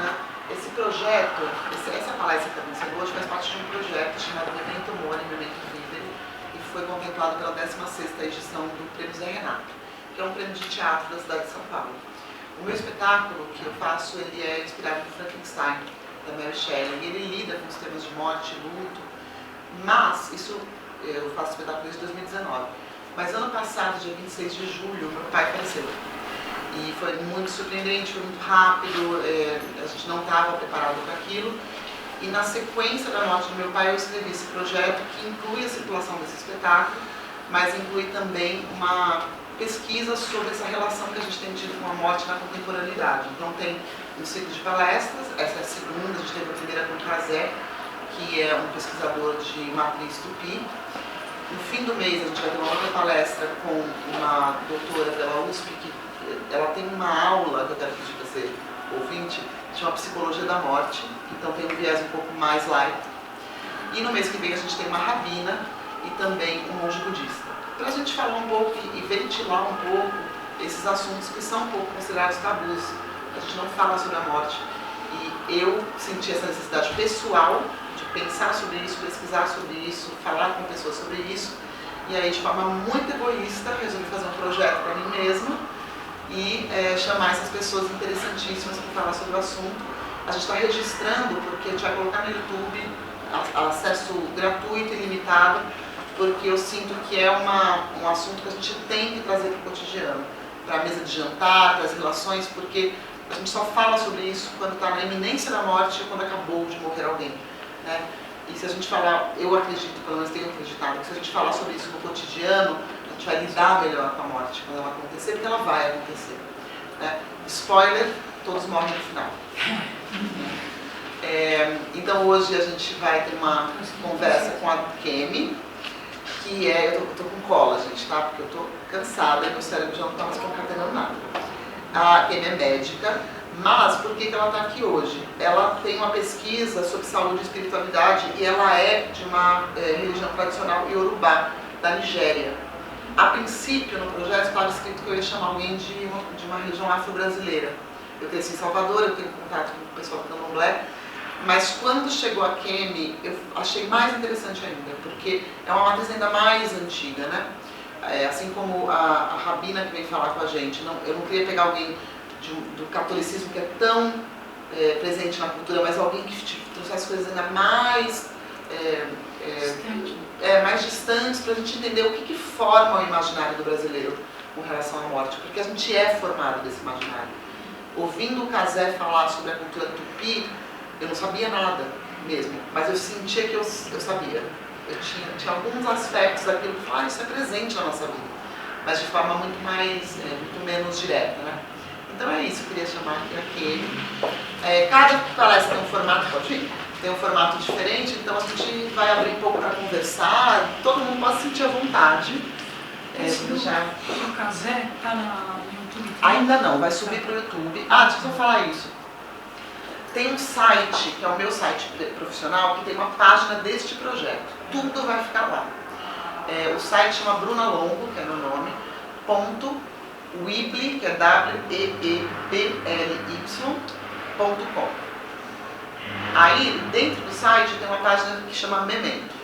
né? Esse projeto, essa palestra que está acontecendo hoje faz parte de um projeto chamado Memento Mori, Memento Vivere, e foi contemplado pela 16ª edição do Prêmio Zé Renato, que é um prêmio de teatro da cidade de São Paulo. O meu espetáculo que eu faço, ele é inspirado no Frankenstein, da Mary Shelley, e ele lida com os temas de morte e luto, mas isso eu faço espetáculo desde 2019. Mas ano passado, dia 26 de julho, meu pai faleceu. E foi muito surpreendente, foi muito rápido, a gente não estava preparado para aquilo. E na sequência da morte do meu pai, eu escrevi esse projeto que inclui a circulação desse espetáculo, mas inclui também uma pesquisa sobre essa relação que a gente tem tido com a morte na contemporaneidade. Então tem um ciclo de palestras, essa é a segunda, a gente teve a primeira com o Cazé, que é um pesquisador de matriz tupi. No fim do mês a gente vai ter uma outra palestra com uma doutora pela USP, que ela tem uma aula, que eu quero pedir para você, ouvinte, chama Psicologia da Morte, então tem um viés um pouco mais light. E no mês que vem a gente tem uma rabina e também um monge budista. Para a gente falar um pouco e ventilar um pouco esses assuntos que são um pouco considerados tabus. A gente não fala sobre a morte. E eu senti essa necessidade pessoal de pensar sobre isso, pesquisar sobre isso, falar com pessoas sobre isso. E aí, de forma muito egoísta, resolvi fazer um projeto para mim mesma e chamar essas pessoas interessantíssimas para falar sobre o assunto. A gente está registrando, porque a gente vai colocar no YouTube acesso gratuito e limitado, porque eu sinto que é um assunto que a gente tem que trazer para o cotidiano, para a mesa de jantar, para as relações, porque a gente só fala sobre isso quando está na iminência da morte ou quando acabou de morrer alguém, né? E se a gente falar, eu acredito, pelo menos tenho acreditado, que se a gente falar sobre isso no cotidiano, a gente vai lidar melhor com a morte quando ela acontecer, porque ela vai acontecer, né? Spoiler, todos morrem no final. Então hoje a gente vai ter uma conversa com a Kemi, que eu tô com cola, gente, tá? Porque eu tô cansada e meu cérebro já não tá mais concatenando nada. A Kemi é médica, mas por que ela está aqui hoje? Ela tem uma pesquisa sobre saúde e espiritualidade e ela é de uma religião tradicional iorubá, da Nigéria. A princípio, no projeto, estava escrito que eu ia chamar alguém de uma região afro-brasileira. Eu cresci em Salvador, eu tenho contato com o pessoal do Candomblé, mas quando chegou a Kemi, eu achei mais interessante ainda, porque é uma matriz ainda mais antiga, né? Assim como a Rabina que vem falar com a gente, eu não queria pegar alguém do catolicismo que é tão presente na cultura, mas alguém que trouxesse coisas ainda mais mais distantes, para a gente entender o que forma o imaginário do brasileiro com relação à morte, porque a gente é formado desse imaginário. Ouvindo o Cazé falar sobre a cultura tupi, eu não sabia nada mesmo, mas eu sentia que eu sabia. Eu tinha alguns aspectos daquilo que isso é presente na nossa vida, mas de forma muito menos direta, né? Então é isso, eu queria chamar aqui. Cada palestra tem um formato, pode ir? Tem um formato diferente, então a gente vai abrir um pouco para conversar, todo mundo pode sentir à vontade. O Cazé está no YouTube? Ainda não, vai subir para o YouTube. Deixa eu falar isso. Tem um site, que é o meu site profissional, que tem uma página deste projeto. Tudo vai ficar lá. O site chama Bruna Longo, que é meu nome, .weebly, que é WEBLY.com. Aí, dentro do site, tem uma página que chama Memento.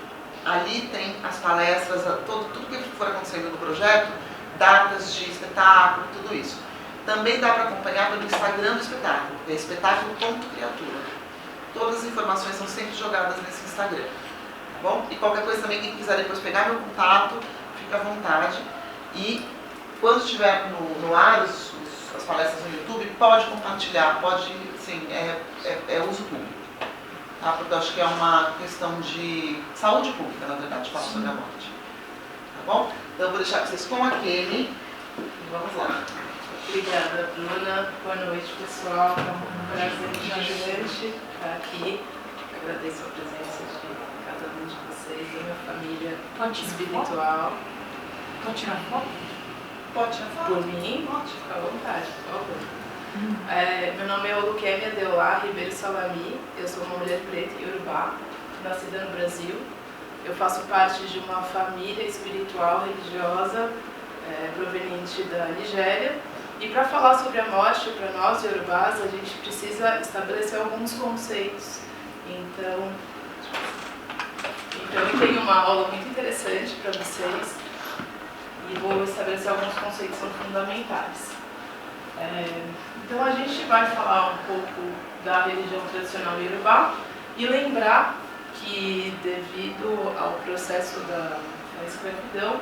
Ali tem as palestras, tudo que for acontecendo no projeto, datas de espetáculo, tudo isso. Também dá para acompanhar pelo Instagram do espetáculo, que é espetáculo.criatura. Todas as informações são sempre jogadas nesse Instagram, tá bom? E qualquer coisa também, quem quiser depois pegar meu contato, fica à vontade. E quando estiver no ar as palestras no YouTube, pode compartilhar, pode, sim, é uso público. Tá? Porque eu acho que é uma questão de saúde pública, na verdade, falar sobre a morte. Tá bom? Então eu vou deixar vocês com a Kemi e vamos lá. Obrigada, Bruna. Boa noite, pessoal. É um prazer gigante estar aqui. Agradeço a presença de cada um de vocês, da minha família espiritual. Pode tirar foto? Pode tirar foto? Por mim, fica à vontade, por favor. Meu nome é Olukemi Adeolá Ribeiro Salami. Eu sou uma mulher preta e iorubá, nascida no Brasil. Eu faço parte de uma família espiritual religiosa proveniente da Nigéria. E para falar sobre a morte, para nós, iorubás, a gente precisa estabelecer alguns conceitos. Então eu tenho uma aula muito interessante para vocês e vou estabelecer alguns conceitos que são fundamentais. Então a gente vai falar um pouco da religião tradicional iorubá e lembrar que, devido ao processo da escravidão,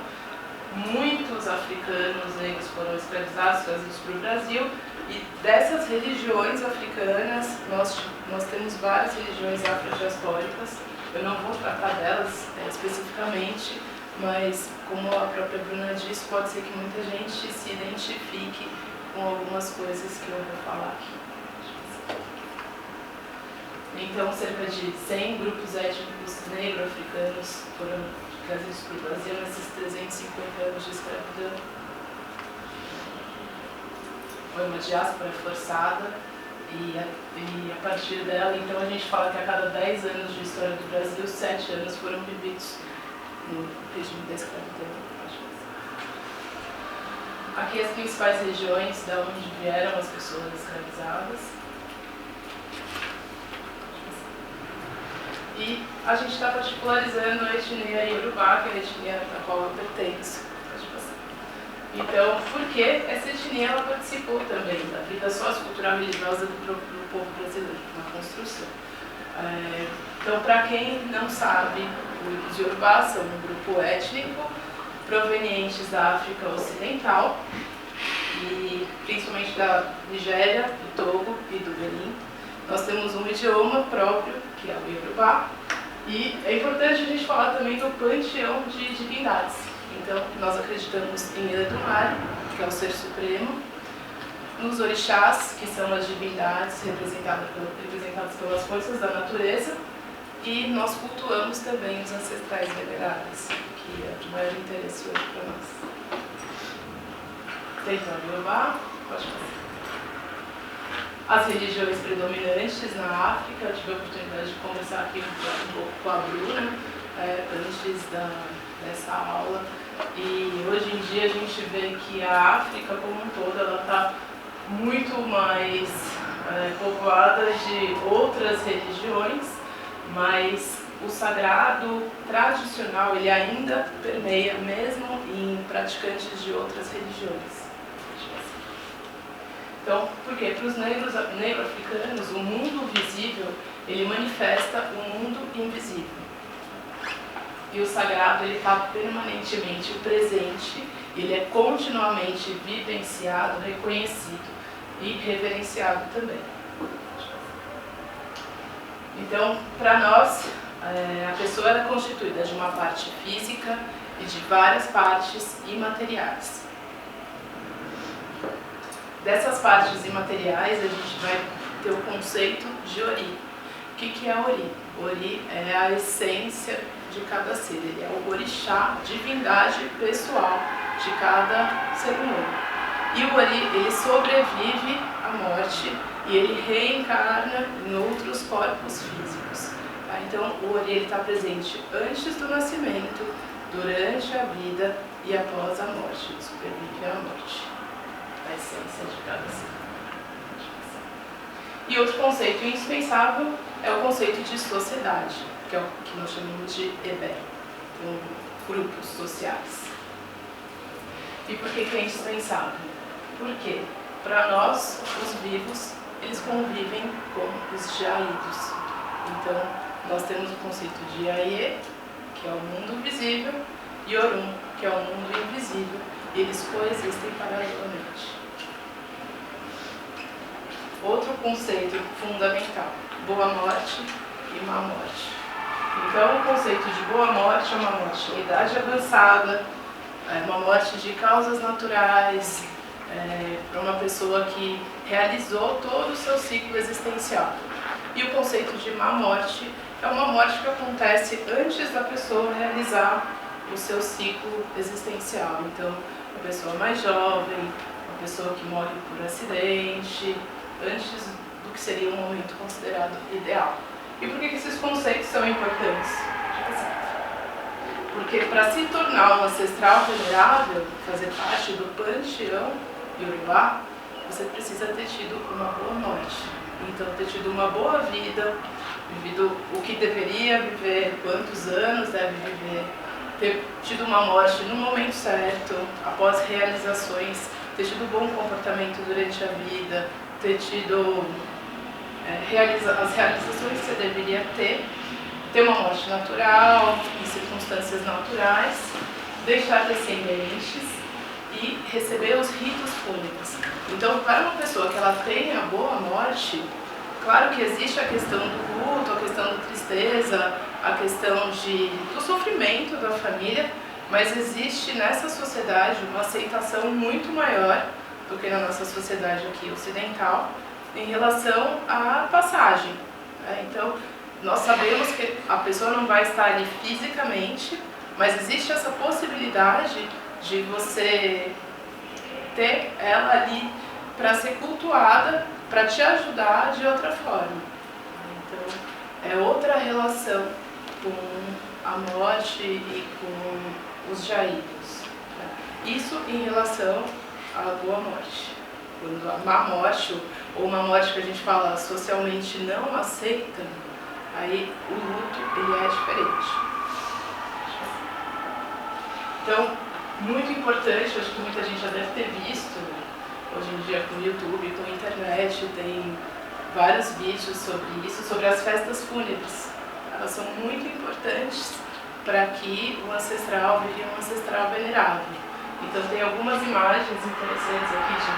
muitos africanos negros foram escravizados, trazidos para o Brasil, e dessas religiões africanas, nós temos várias religiões afrodiaspóricas. Eu não vou tratar delas especificamente, mas, como a própria Bruna disse, pode ser que muita gente se identifique com algumas coisas que eu vou falar aqui. Então, cerca de 100 grupos étnicos negro-africanos foram trazidos para o Brasil nesses 350 anos de escravidão. Foi uma diáspora forçada e a partir dela, então, a gente fala que a cada 10 anos de história do Brasil, 7 anos foram vividos no regime da escravidão. Aqui as principais regiões da onde vieram as pessoas escravizadas. E a gente está particularizando a etnia iorubá, que é a etnia a qual eu pertenço. Então, por que essa etnia ela participou também da vida sociocultural religiosa do povo brasileiro, na construção? Então, para quem não sabe, os iorubás são um grupo étnico provenientes da África Ocidental, e principalmente da Nigéria, do Togo e do Benin. Nós temos um idioma próprio, que é o iorubá, e é importante a gente falar também do panteão de divindades. Então, nós acreditamos em Edumare, que é o Ser Supremo, nos orixás, que são as divindades representadas pelas forças da natureza, e nós cultuamos também os ancestrais veneráveis, que é de maior interesse hoje para nós. Território iorubá, pode fazer. As religiões predominantes na África, eu tive a oportunidade de conversar aqui um pouco com a Bruna antes dessa aula, e hoje em dia a gente vê que a África como um todo ela está muito mais povoada de outras religiões, mas o sagrado tradicional ele ainda permeia mesmo em praticantes de outras religiões. Então, por quê? Para os negro-africanos, o mundo visível, ele manifesta o mundo invisível. E o sagrado, ele está permanentemente presente, ele é continuamente vivenciado, reconhecido e reverenciado também. Então, para nós, a pessoa é constituída de uma parte física e de várias partes imateriais. Dessas partes imateriais, a gente vai ter o conceito de Ori. O que é Ori? Ori é a essência de cada ser, ele é o orixá, divindade pessoal de cada ser humano. E o Ori, ele sobrevive à morte e ele reencarna em outros corpos físicos. Tá? Então, o Ori está presente antes do nascimento, durante a vida e após a morte. Ele sobrevive à morte. A essência de cada ser. E outro conceito indispensável é o conceito de sociedade, que é o que nós chamamos de EBE, então, grupos sociais. E por que é indispensável? Porque, para nós, os vivos, eles convivem com os jaídos. Então, nós temos o conceito de Aie, que é o mundo visível, e Orum, que é o mundo invisível, e eles coexistem paralelamente. Outro conceito fundamental, boa morte e má morte. Então, o conceito de boa morte é uma morte em idade avançada, uma morte de causas naturais, para uma pessoa que realizou todo o seu ciclo existencial. E o conceito de má morte é uma morte que acontece antes da pessoa realizar o seu ciclo existencial. Então, uma pessoa mais jovem, uma pessoa que morre por acidente, antes do que seria um momento considerado ideal. E por que esses conceitos são importantes? Porque para se tornar um ancestral venerável, fazer parte do panteão iorubá, você precisa ter tido uma boa morte. Então, ter tido uma boa vida, vivido o que deveria viver, quantos anos deve viver, ter tido uma morte no momento certo, após realizações, ter tido bom comportamento durante a vida, ter tido as realizações que você deveria ter uma morte natural, em circunstâncias naturais, deixar descendentes e receber os ritos fúnebres. Então, para uma pessoa que ela tenha boa morte, claro que existe a questão do luto, a questão da tristeza, a questão do sofrimento da família, mas existe nessa sociedade uma aceitação muito maior do que na nossa sociedade aqui ocidental em relação à passagem. Então, nós sabemos que a pessoa não vai estar ali fisicamente, mas existe essa possibilidade de você ter ela ali para ser cultuada, para te ajudar de outra forma. Então, é outra relação com a morte e com os jaídos. Isso em relação à boa morte. Quando a má morte, ou uma morte que a gente fala socialmente não aceita, aí o luto ele é diferente. Então, muito importante, acho que muita gente já deve ter visto, hoje em dia com o YouTube, com a internet, tem vários vídeos sobre isso, sobre as festas fúnebres. Elas são muito importantes para que o ancestral vire um ancestral venerável. Então tem algumas imagens interessantes aqui de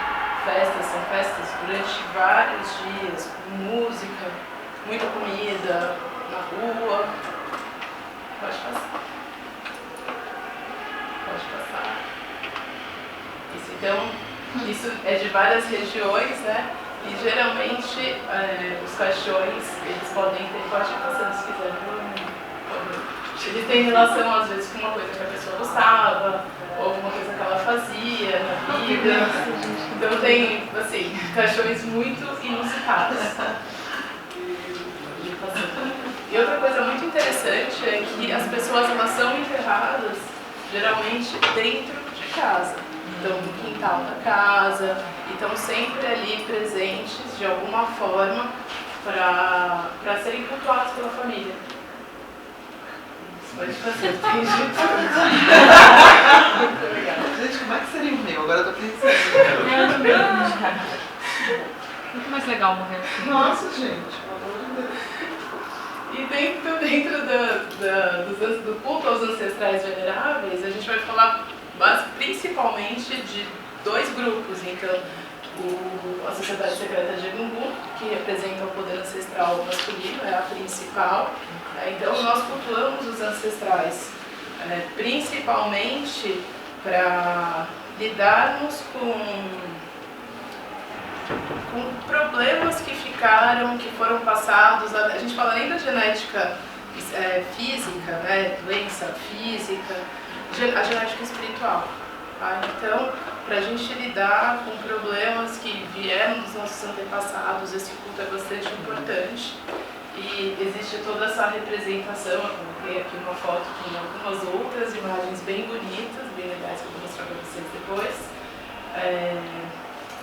festas, são festas durante vários dias, com música, muita comida, na rua. Pode passar. Pode passar. Então, isso é de várias regiões, né? E geralmente os caixões, eles podem ter, pode ir passando se quiser, eles têm relação às vezes com uma coisa que a pessoa gostava, ou alguma coisa que ela fazia na vida. Então tem, assim, caixões muito inusitados. E outra coisa muito interessante é que as pessoas elas são enterradas geralmente dentro de casa. Então, no quintal da casa, e estão sempre ali presentes de alguma forma para serem cultuados pela família. Isso pode fazer, tem jeito. Muito obrigada. Gente, como é que seria o meu? Agora eu tô pensando. Muito mais legal morrer assim. Nossa, gente, pelo amor de Deus. E dentro do culto aos ancestrais veneráveis, a gente vai falar principalmente de dois grupos. Então, a Sociedade Secreta de Egungun, que representa o poder ancestral masculino, é a principal. Então, nós cultuamos os ancestrais, principalmente para lidarmos com problemas que ficaram, que foram passados. A gente fala nem da genética física, né, doença física, a genética espiritual. Tá? Então, para a gente lidar com problemas que vieram dos nossos antepassados, esse culto é bastante importante. E existe toda essa representação, eu coloquei aqui uma foto com algumas outras imagens bem bonitas, bem legais, que eu vou mostrar para vocês depois,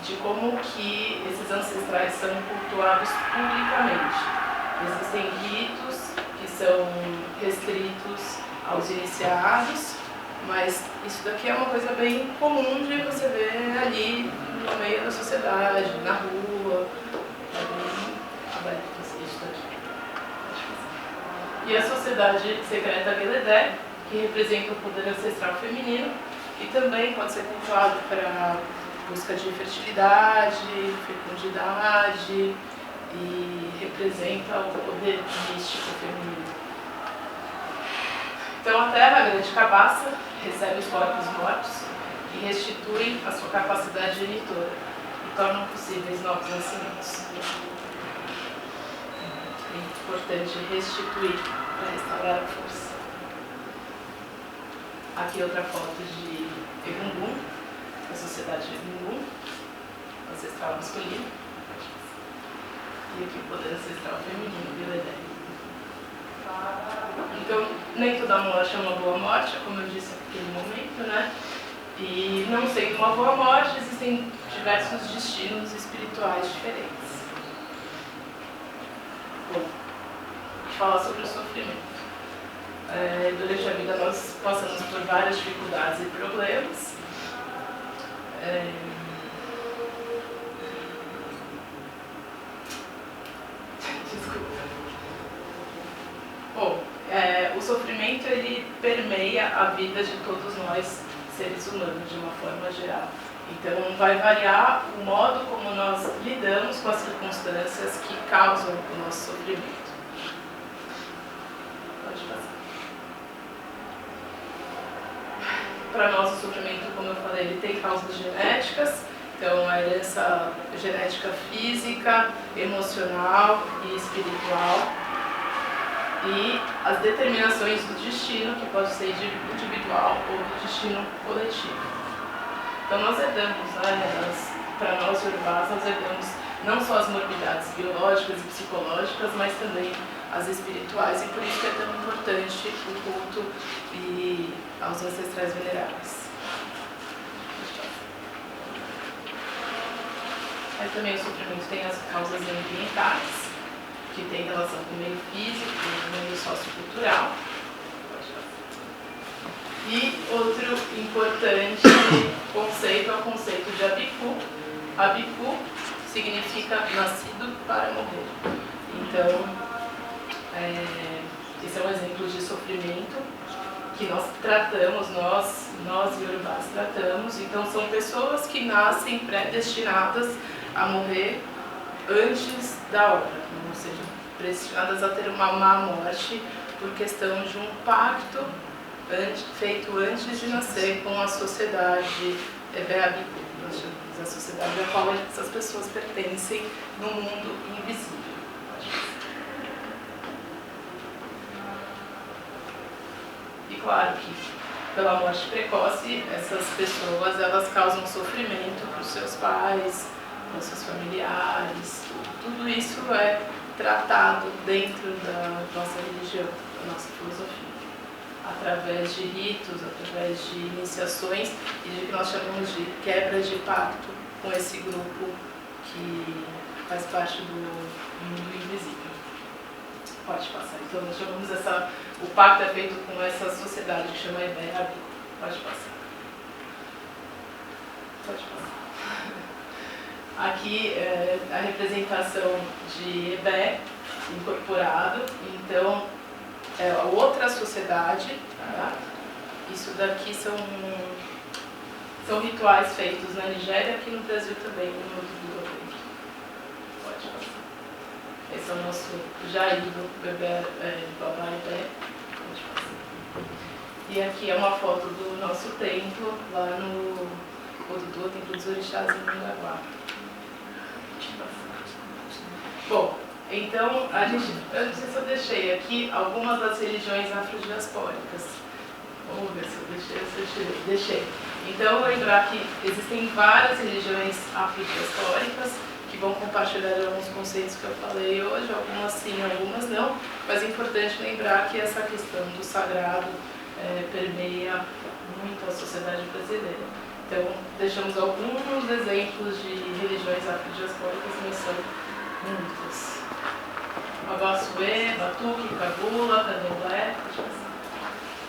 de como que esses ancestrais são cultuados publicamente. Existem ritos que são restritos aos iniciados, mas isso daqui é uma coisa bem comum de você ver ali no meio da sociedade, na rua, é bem aberto isso daqui. E a Sociedade Secreta Gueledé, que representa o poder ancestral feminino, e também pode ser cultuado para busca de fertilidade, fecundidade, e representa o poder místico feminino. Então a terra, a grande cabaça, recebe os corpos mortos e restitui a sua capacidade genitora e tornam possíveis novos nascimentos. É importante restituir para restaurar a força. Aqui outra foto de Egungun, da Sociedade de Egungun, ancestral masculino. E aqui o poder ancestral feminino, Gueledé. Então, nem toda morte é uma boa morte, como eu disse naquele momento, né? E não sendo uma boa morte, existem diversos destinos espirituais diferentes. Bom, falar sobre o sofrimento. Durante a vida nós passamos por várias dificuldades e problemas. Desculpa. Bom, o sofrimento ele permeia a vida de todos nós, seres humanos, de uma forma geral. Então vai variar o modo como nós lidamos com as circunstâncias que causam o nosso sofrimento. Pode passar. Para nós o sofrimento, como eu falei, ele tem causas genéticas. Então a herança genética física, emocional e espiritual. E as determinações do destino, que pode ser individual ou do destino coletivo. Então nós herdamos, para nós urubás, nós herdamos não só as morbidades biológicas e psicológicas, mas também as espirituais, e por isso que é tão importante o culto e aos ancestrais veneráveis. Aí também o sofrimento tem as causas ambientais, que tem relação com o meio físico e o meio sociocultural. E outro importante conceito é o conceito de Abiku. Abiku significa nascido para morrer. Então, esse é um exemplo de sofrimento que nós tratamos, nós iorubás tratamos. Então, são pessoas que nascem predestinadas a morrer antes da hora, ou seja, predestinadas a ter uma má morte por questão de um pacto feito antes de nascer com a sociedade Abiku, a sociedade a qual essas pessoas pertencem no mundo invisível. E claro que pela morte precoce, essas pessoas elas causam sofrimento para os seus pais, para os seus familiares, tudo isso é tratado dentro da nossa religião, da nossa filosofia, através de ritos, através de iniciações e de que nós chamamos de quebra de pacto com esse grupo que faz parte do mundo invisível. Pode passar. Então nós chamamos o pacto é feito com essa sociedade que chama Abiku. Pode passar. Pode passar. Aqui é a representação de Ebé incorporado, então é a outra sociedade, tá? Isso daqui são rituais feitos na Nigéria, aqui no Brasil também, no Oduduwa. Pode passar. Esse é o nosso Jaído, Babá Ebé. Pode passar. E aqui é uma foto do nosso templo, lá no Oduduwa, Templo dos Orixás em Mongaguá. Bom, então, eu não sei se eu deixei aqui algumas das religiões afrodiaspóricas. Vamos ver se eu deixei. Então, lembrar que existem várias religiões afrodiaspóricas que vão compartilhar alguns conceitos que eu falei hoje, algumas sim, algumas não, mas é importante lembrar que essa questão do sagrado permeia muito a sociedade brasileira. Então, deixamos alguns exemplos de religiões afrodiaspóricas, mas são muitas. Abaçuê, Batuque, Cabula, Candomblé,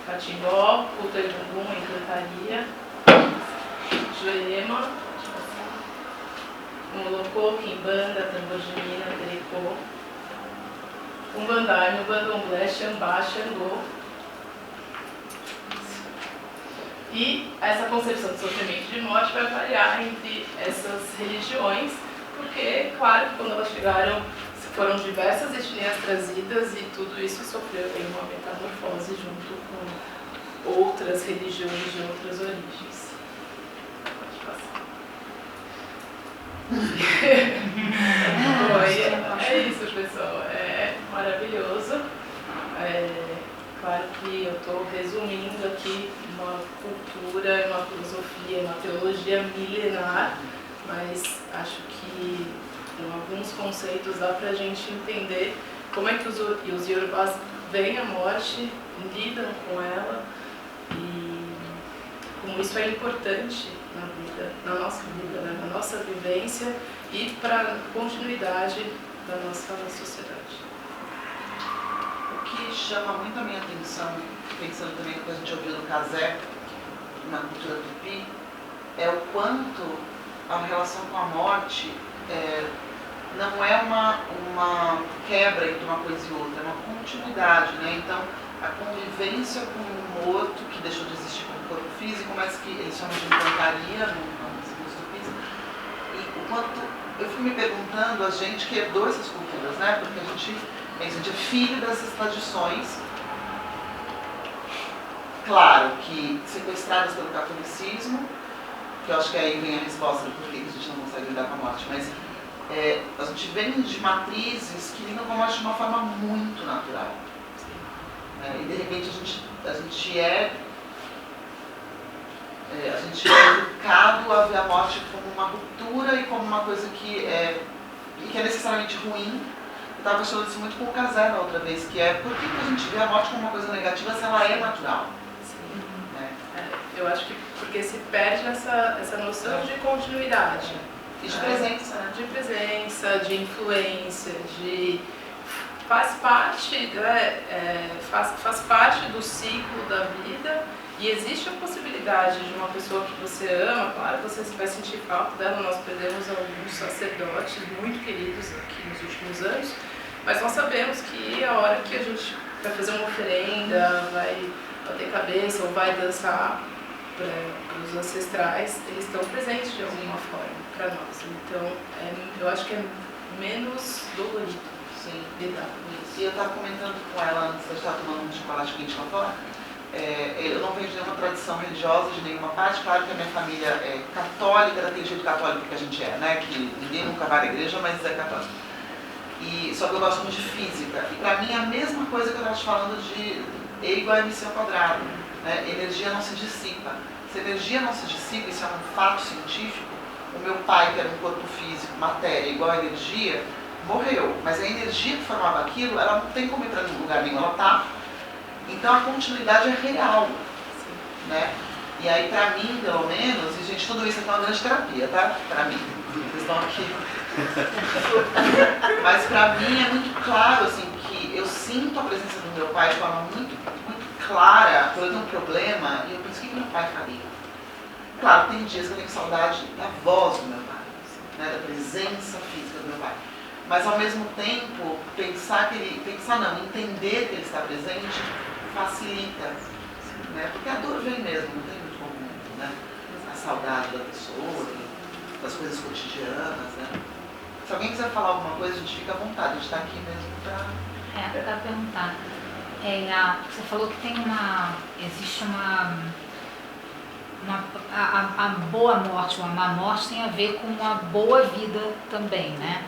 Catimbó, Puterbungum, Encantaria, Jurema, Molocô, Quimbanda, Tambor de Mina, Tericô, Umbandai, Bandomblé, Xambá, Xangô. E essa concepção de sofrimento e de morte vai variar entre essas religiões, porque, claro, quando elas chegaram, foram diversas etnias trazidas e tudo isso sofreu uma metamorfose junto com outras religiões de outras origens. Pode passar. É isso, pessoal. É maravilhoso. Claro que eu estou resumindo aqui uma cultura, uma filosofia, uma teologia milenar, mas acho que com alguns conceitos dá para a gente entender como é que os iorubás veem a morte, lidam com ela e como isso é importante na vida, na nossa vida, né? Na nossa vivência e para a continuidade da nossa sociedade. O que chama muito a minha atenção, pensando também no que a gente ouviu do Cazé, na cultura tupi, é o quanto a relação com a morte não é uma quebra entre uma coisa e outra, é uma continuidade, né? Então, a convivência com o morto, que deixou de existir como corpo físico, mas que eles chamam de encantaria nos tupis, e o quanto eu fui me perguntando, a gente que herdou essas culturas, né? Porque a gente é filho dessas tradições, claro que sequestradas pelo catolicismo, que eu acho que aí vem a resposta do porquê que a gente não consegue lidar com a morte, mas a gente vem de matrizes que lidam com a morte de uma forma muito natural. E de repente a gente é educado a ver a morte como uma ruptura e como uma coisa que é necessariamente ruim. Eu estava achando isso muito com o Cazé na outra vez, que é por que a gente vê a morte como uma coisa negativa se ela é natural? Sim. Eu acho que porque se perde essa noção de continuidade. E de presença, né? De presença, de influência, faz parte, faz parte do ciclo da vida e existe a possibilidade de uma pessoa que você ama, claro que você vai sentir falta dela, nós perdemos alguns sacerdotes muito queridos aqui nos últimos anos, mas nós sabemos que a hora que a gente vai fazer uma oferenda, vai bater cabeça ou vai dançar para os ancestrais, eles estão presentes de alguma forma para nós. Então, eu acho que é menos dolorido. Sim. Lidar com isso. E eu estava comentando com ela antes, a gente estava tomando um chocolate quente lá fora, eu não venho de nenhuma tradição religiosa, de nenhuma parte, claro que a minha família é católica, daquele jeito católico que a gente é, né? Que ninguém nunca vai à igreja, mas é católico. Só que eu gosto muito de física. E para mim é a mesma coisa que eu estava te falando de E igual a MC ao quadrado. Né? Energia não se dissipa. Se a energia não se dissipa, isso é um fato científico, o meu pai, que era um corpo físico, matéria igual a energia, morreu. Mas a energia que formava aquilo, ela não tem como ir para lugar nenhum, ela está. Então a continuidade é real. Né? E aí, para mim, pelo menos, e gente, tudo isso aqui é uma grande terapia, tá? Para mim. Vocês estão aqui. Mas para mim é muito claro, assim, que eu sinto a presença do meu pai de forma muito, muito clara. Quando eu tenho um problema, e eu penso, o que meu pai faria? Claro, tem dias que eu tenho saudade da voz do meu pai, né? Da presença física do meu pai. Mas, ao mesmo tempo, entender que ele está presente facilita. Né? Porque a dor vem mesmo, não tem muito como, né? A saudade da pessoa, das coisas cotidianas, né? Se alguém quiser falar alguma coisa, a gente fica à vontade, a gente está aqui mesmo para... Eu estava perguntando. Você falou que existe a boa morte, ou a má morte tem a ver com uma boa vida também, né?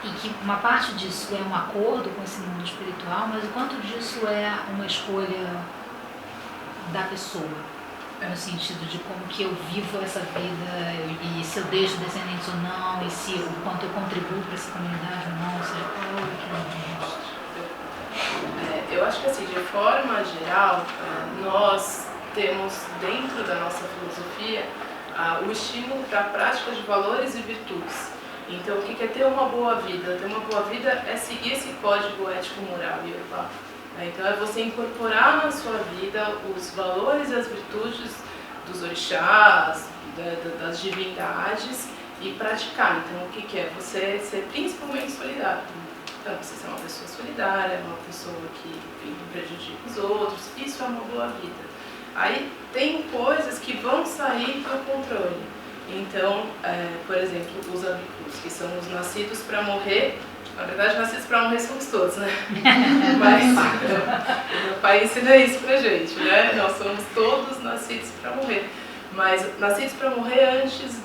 E que uma parte disso é um acordo com esse mundo espiritual, mas o quanto disso é uma escolha da pessoa? No sentido de como que eu vivo essa vida e se eu deixo descendentes ou não, e o quanto eu contribuo para essa comunidade ou não, ou seja, qual é o que eu acho que assim, de forma geral, nós temos dentro da nossa filosofia o estímulo para a prática de valores e virtudes. Então, o que é ter uma boa vida? Ter uma boa vida é seguir esse código ético-moral e urbano. Então, é você incorporar na sua vida os valores e as virtudes dos orixás, das divindades e praticar. Então, o que é? Você ser principalmente solidário. Então, você ser uma pessoa solidária, uma pessoa que prejudica os outros. Isso é uma boa vida. Aí, tem coisas que vão sair do controle. Então, por exemplo, os abicus, que são os nascidos para morrer. Na verdade, nascidos para morrer somos todos, né? Mas o meu pai ensina isso pra gente, né? Nós somos todos nascidos para morrer. Mas nascidos para morrer antes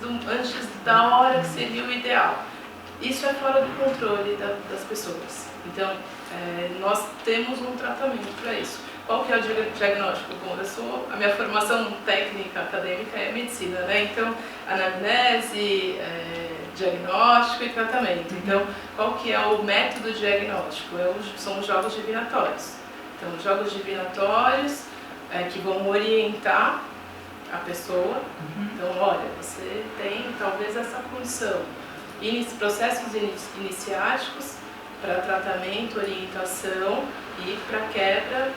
da hora que seria o ideal. Isso é fora do controle das pessoas. Então, nós temos um tratamento para isso. Qual que é o diagnóstico? Bom, a minha formação técnica acadêmica é medicina, né? Então, anamnese, diagnóstico e tratamento. Então, qual que é o método diagnóstico? São os jogos divinatórios. Então, os jogos divinatórios que vão orientar a pessoa. Então, olha, você tem talvez essa função. Processos iniciáticos para tratamento, orientação e para quebra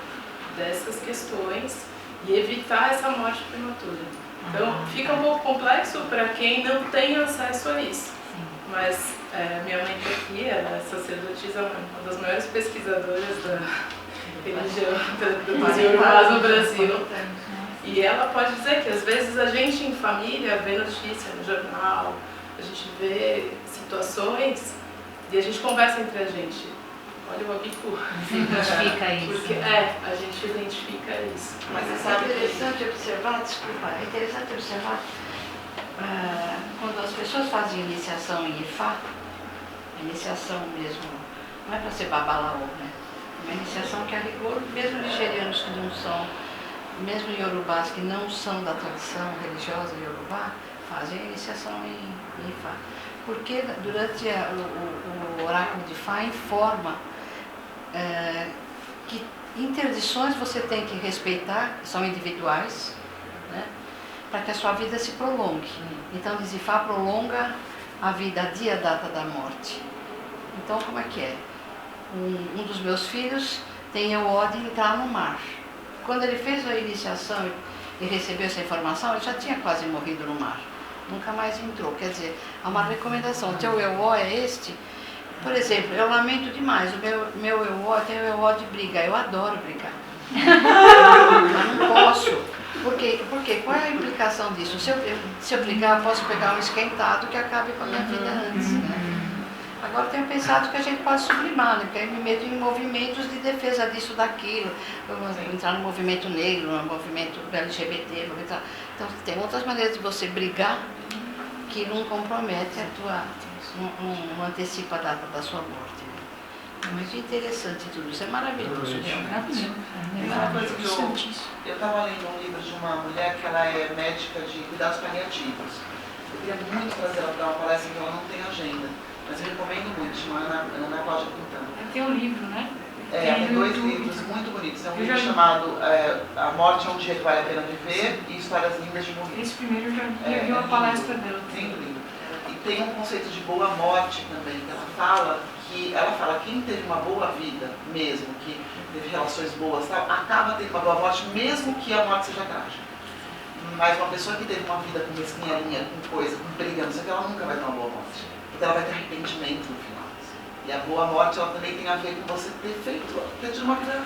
dessas questões e evitar essa morte prematura. Então, fica um pouco complexo para quem não tem acesso a isso. Mas minha mãe está aqui, ela é sacerdotisa, uma das maiores pesquisadoras da religião dos Yorubás no Brasil. E ela pode dizer que às vezes a gente em família vê notícia no jornal, a gente vê situações e a gente conversa entre a gente. Olha o Abicu. Identifica isso. Porque a gente identifica isso. Mas é interessante observar, desculpa, é interessante observar quando as pessoas fazem iniciação em Ifá, a iniciação mesmo, não é para ser babalaô, né? Uma iniciação que a rigor, mesmo nigerianos que não são, mesmo iorubás que não são da tradição religiosa iorubá, fazem a iniciação em Ifá. Porque durante o oráculo de Ifá informa que interdições você tem que respeitar, que são individuais, né, para que a sua vida se prolongue. Então, diz Ifá prolonga a vida, dia, data da morte. Então, como é que é? Um dos meus filhos tem o ó de entrar no mar. Quando ele fez a iniciação e recebeu essa informação, ele já tinha quase morrido no mar. Nunca mais entrou. Quer dizer, há uma recomendação. O teu EO é este? Por exemplo, eu lamento demais. O meu EO tem o EO de briga. Eu adoro brigar. Mas não posso. Por quê? Qual é a implicação disso? Se eu brigar, eu posso pegar um esquentado que acabe com a minha vida antes. Né? Agora tenho pensado que a gente pode sublimar, né? Porque aí me meto em movimentos de defesa disso, daquilo. Vamos entrar no movimento negro, no movimento LGBT. Então tem outras maneiras de você brigar que não compromete a tua, não antecipa a data da sua morte. É muito interessante tudo isso, é maravilhoso. Uma coisa que eu estava lendo um livro de uma mulher que ela é médica de cuidados paliativos. Eu queria muito trazer ela para uma palestra que ela não tem agenda, mas eu recomendo muito, chama Ana Cláudia Quintana. Tem um livro, né? Tem 2 livros muito bonitos. É um livro chamado A Morte é um Dia que Vale a Pena Viver e Histórias Lindas de Morrer. Esse primeiro eu já vi uma palestra dela. Tem lindo. E tem um conceito de boa morte também, que ela fala que quem teve uma boa vida mesmo, que teve relações boas, tal, acaba tendo uma boa morte, mesmo que a morte seja trágica. Mas uma pessoa que teve uma vida com mesquinharia, com coisa, com briga, não sei o que, ela nunca vai ter uma boa morte. Então ela vai ter arrependimento no final. E a boa morte, ela também tem a ver com você ter tido uma vida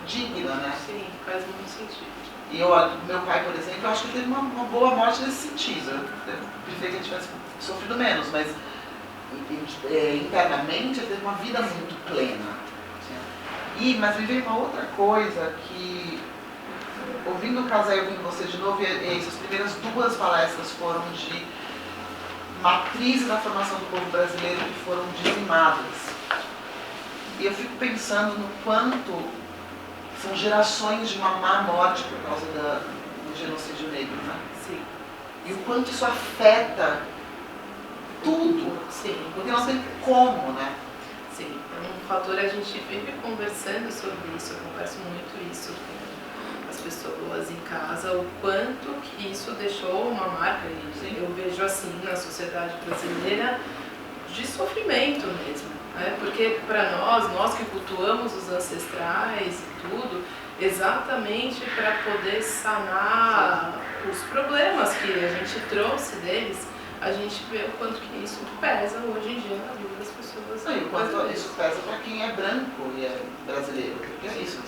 digna, né? Sim, faz muito sentido. E meu pai, por exemplo, eu acho que ele teve uma boa morte nesse sentido. Eu preferia que ele tivesse sofrido menos, mas internamente ele teve uma vida muito plena. Mas me veio uma outra coisa que, ouvindo o Casé e ouvindo você de novo, essas primeiras 2 palestras foram de matrizes da formação do povo brasileiro que foram dizimadas. E eu fico pensando no quanto são gerações de uma má morte por causa do genocídio negro, né? Sim. E o quanto isso afeta tudo. Sim. Porque não tem como, né? Sim. É um fator, a gente vive conversando sobre isso, eu converso muito isso com as pessoas em casa, o quanto que isso deixou uma marca, e eu vejo assim na sociedade brasileira, de sofrimento mesmo. Porque para nós que cultuamos os ancestrais e tudo, exatamente para poder sanar os problemas que a gente trouxe deles, a gente vê o quanto que isso pesa hoje em dia na vida das pessoas. E o quanto isso pesa para quem é branco e é brasileiro. Porque é isso,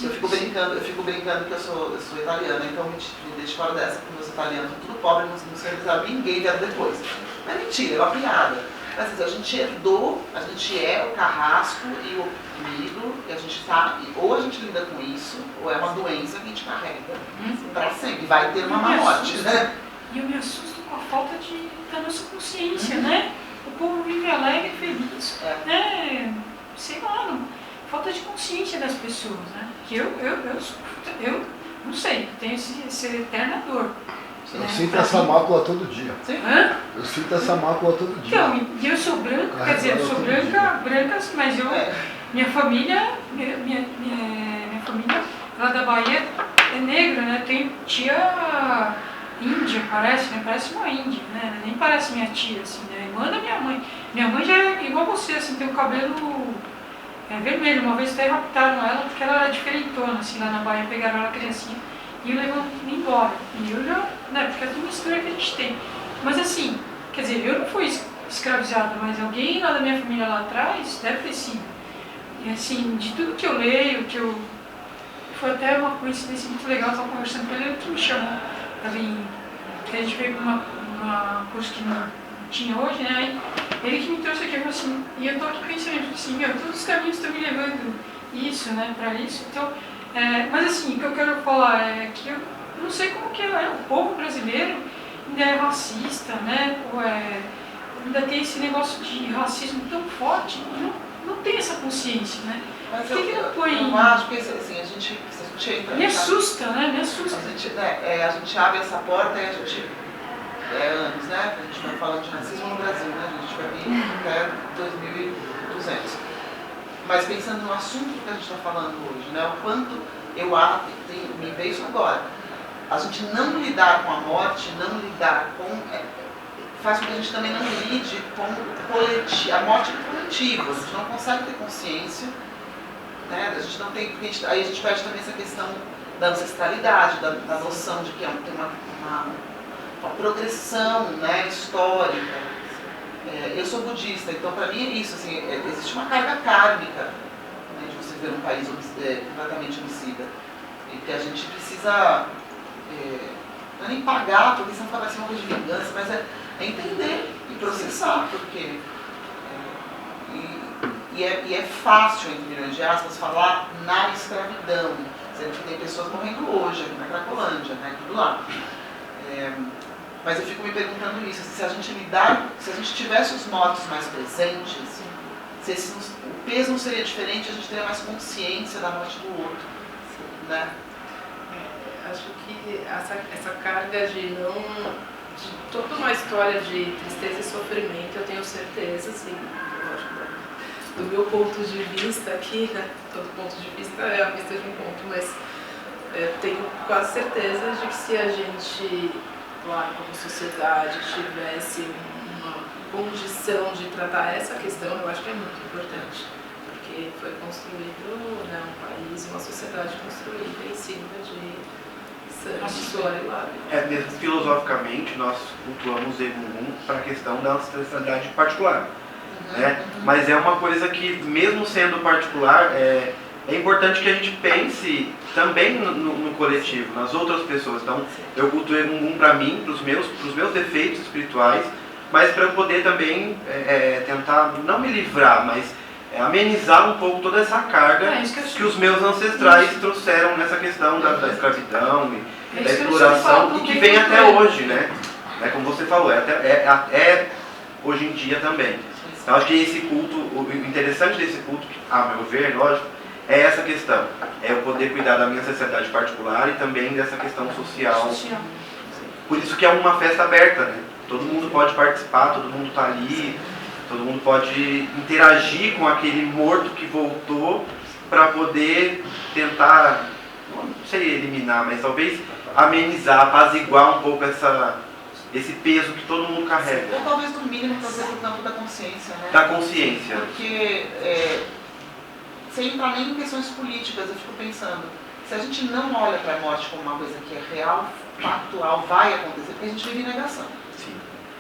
eu fico brincando que eu sou italiana, então me deixo fora dessa, porque meus italianos são tudo pobre, não serviram ninguém vieram depois. Mas mentira, é uma piada. Mas a gente herdou, a gente é o carrasco e o oprimido, e a gente sabe, ou a gente lida com isso, ou é uma doença que a gente carrega para sempre. Vai ter uma má morte, né? E eu me assusto com a falta da nossa consciência, né? O povo vive alegre e feliz, né? Sei lá, falta de consciência das pessoas, né? Que eu não sei, tenho essa eterna dor. Eu sinto essa mácula todo dia. Hã? Eu sinto essa mácula todo dia. Então, e eu sou branca, quer dizer, eu sou branca, mas minha família, minha família lá da Bahia, é negro, né? Tem tia índia, parece, né? Parece uma índia, né? Nem parece minha tia, assim, né? Irmã da minha mãe. Minha mãe já é igual você, assim, tem o cabelo vermelho. Uma vez até raptaram ela porque ela era diferentona, assim, lá na Bahia, pegaram ela criancinha e levaram embora. E eu já, né? Porque é tudo mistura que a gente tem. Mas assim, quer dizer, eu não fui escravizada, mas alguém lá da minha família lá atrás deve ter sido. E assim, de tudo que eu leio, foi até uma coincidência muito legal, eu estava conversando com ele que me chamou ali, que a gente veio para uma curso que não tinha hoje, né? Aí, ele que me trouxe aqui, eu falei assim, e eu estou aqui pensando assim, todos os caminhos estão me levando isso, né, para isso. Então, mas assim, o que eu quero falar é que eu não sei como que o povo brasileiro ainda é racista, né? Ainda tem esse negócio de racismo tão forte, não tem essa consciência, né? Mas Por que não põe... eu acho que assim, a gente entra... Me assusta, né? Me assusta. A gente abre essa porta e a gente... anos, né? A gente vai falando de racismo no Brasil, né? A gente vai vir até 2200. Mas pensando no assunto que a gente está falando hoje, né? O quanto me veio isso agora. A gente não lidar com a morte, não lidar com... faz com que a gente também não lide com a morte coletiva. A gente não consegue ter consciência, né? A gente não tem... Aí a gente perde também essa questão da ancestralidade, da noção de que tem uma progressão, né, histórica. Eu sou budista, então para mim é isso, assim, existe uma carga kármica, né, de você ver um país completamente homicida, e que a gente precisa, não é nem pagar, porque senão vai ser uma coisa de vingança, mas é entender e processar, porque é fácil, entre milhões de aspas, falar na escravidão, sendo que tem pessoas morrendo hoje, aqui na Cracolândia, né, tudo lá. Mas eu fico me perguntando isso, se a gente tivesse os mortos mais presentes, o peso não seria diferente, a gente teria mais consciência da morte do outro, né? Acho que essa carga de toda uma história de tristeza e sofrimento, eu tenho certeza, assim, lógico, do meu ponto de vista aqui, né? Todo ponto de vista é a vista de um ponto, mas eu tenho quase certeza de que se a gente, claro, como sociedade, tivesse uma condição de tratar essa questão, eu acho que é muito importante, porque foi construído, né, um país, uma sociedade construída em cima de sangue, suor e lágrimas. Mesmo filosoficamente, nós cultuamos Egum para a questão da ancestralidade particular. Né? Mas é uma coisa que, mesmo sendo particular, é importante que a gente pense também no coletivo, nas outras pessoas. Então, eu cultuo Egum para mim, para os meus defeitos espirituais, mas para eu poder também tentar, não me livrar, mas amenizar um pouco toda essa carga que os meus ancestrais trouxeram nessa questão da escravidão e da exploração, e que vem até hoje, né? Como você falou, hoje em dia também. Então, acho que esse culto, o interessante desse culto, a meu ver, lógico, é essa questão. É eu poder cuidar da minha sociedade particular e também dessa questão social. Por isso que é uma festa aberta, né? Todo mundo pode participar, todo mundo está ali, todo mundo pode interagir com aquele morto que voltou para poder tentar, não sei eliminar, mas talvez amenizar, apaziguar um pouco esse peso que todo mundo carrega. Ou talvez no mínimo trazer para o campo da consciência, né? Da consciência. Porque, sem entrar nem em questões políticas, eu fico pensando, se a gente não olha para a morte como uma coisa que é real, factual, vai acontecer, porque a gente vive em negação. Sim.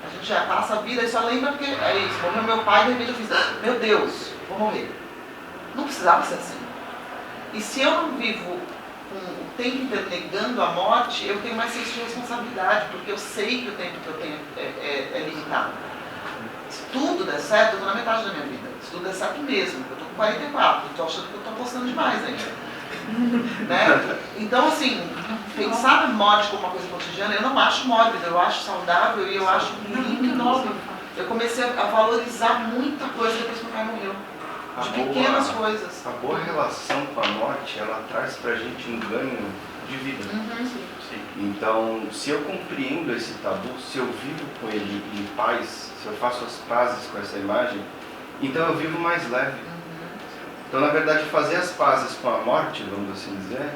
A gente já passa a vida e só lembra porque é isso, morreu meu pai, de repente eu fiz, meu Deus, vou morrer. Não precisava ser assim. E se eu não vivo o tempo inteiro negando a morte, eu tenho mais senso de responsabilidade, porque eu sei que o tempo que eu tenho é limitado. Se tudo der certo, eu estou na metade da minha vida. Se tudo der certo mesmo, eu estou com 44, estou achando que eu estou postando demais ainda. Né? Então, assim, pensar na morte como uma coisa cotidiana, eu não acho mórbida, eu acho saudável e eu acho lindo. Eu comecei a valorizar muita coisa depois que meu pai morreu. De pequenas coisas. A boa relação com a morte, ela traz pra gente um ganho de vida. Então, se eu compreendo esse tabu, se eu vivo com ele em paz, se eu faço as pazes com essa imagem, então eu vivo mais leve. Então, na verdade, fazer as pazes com a morte, vamos assim dizer,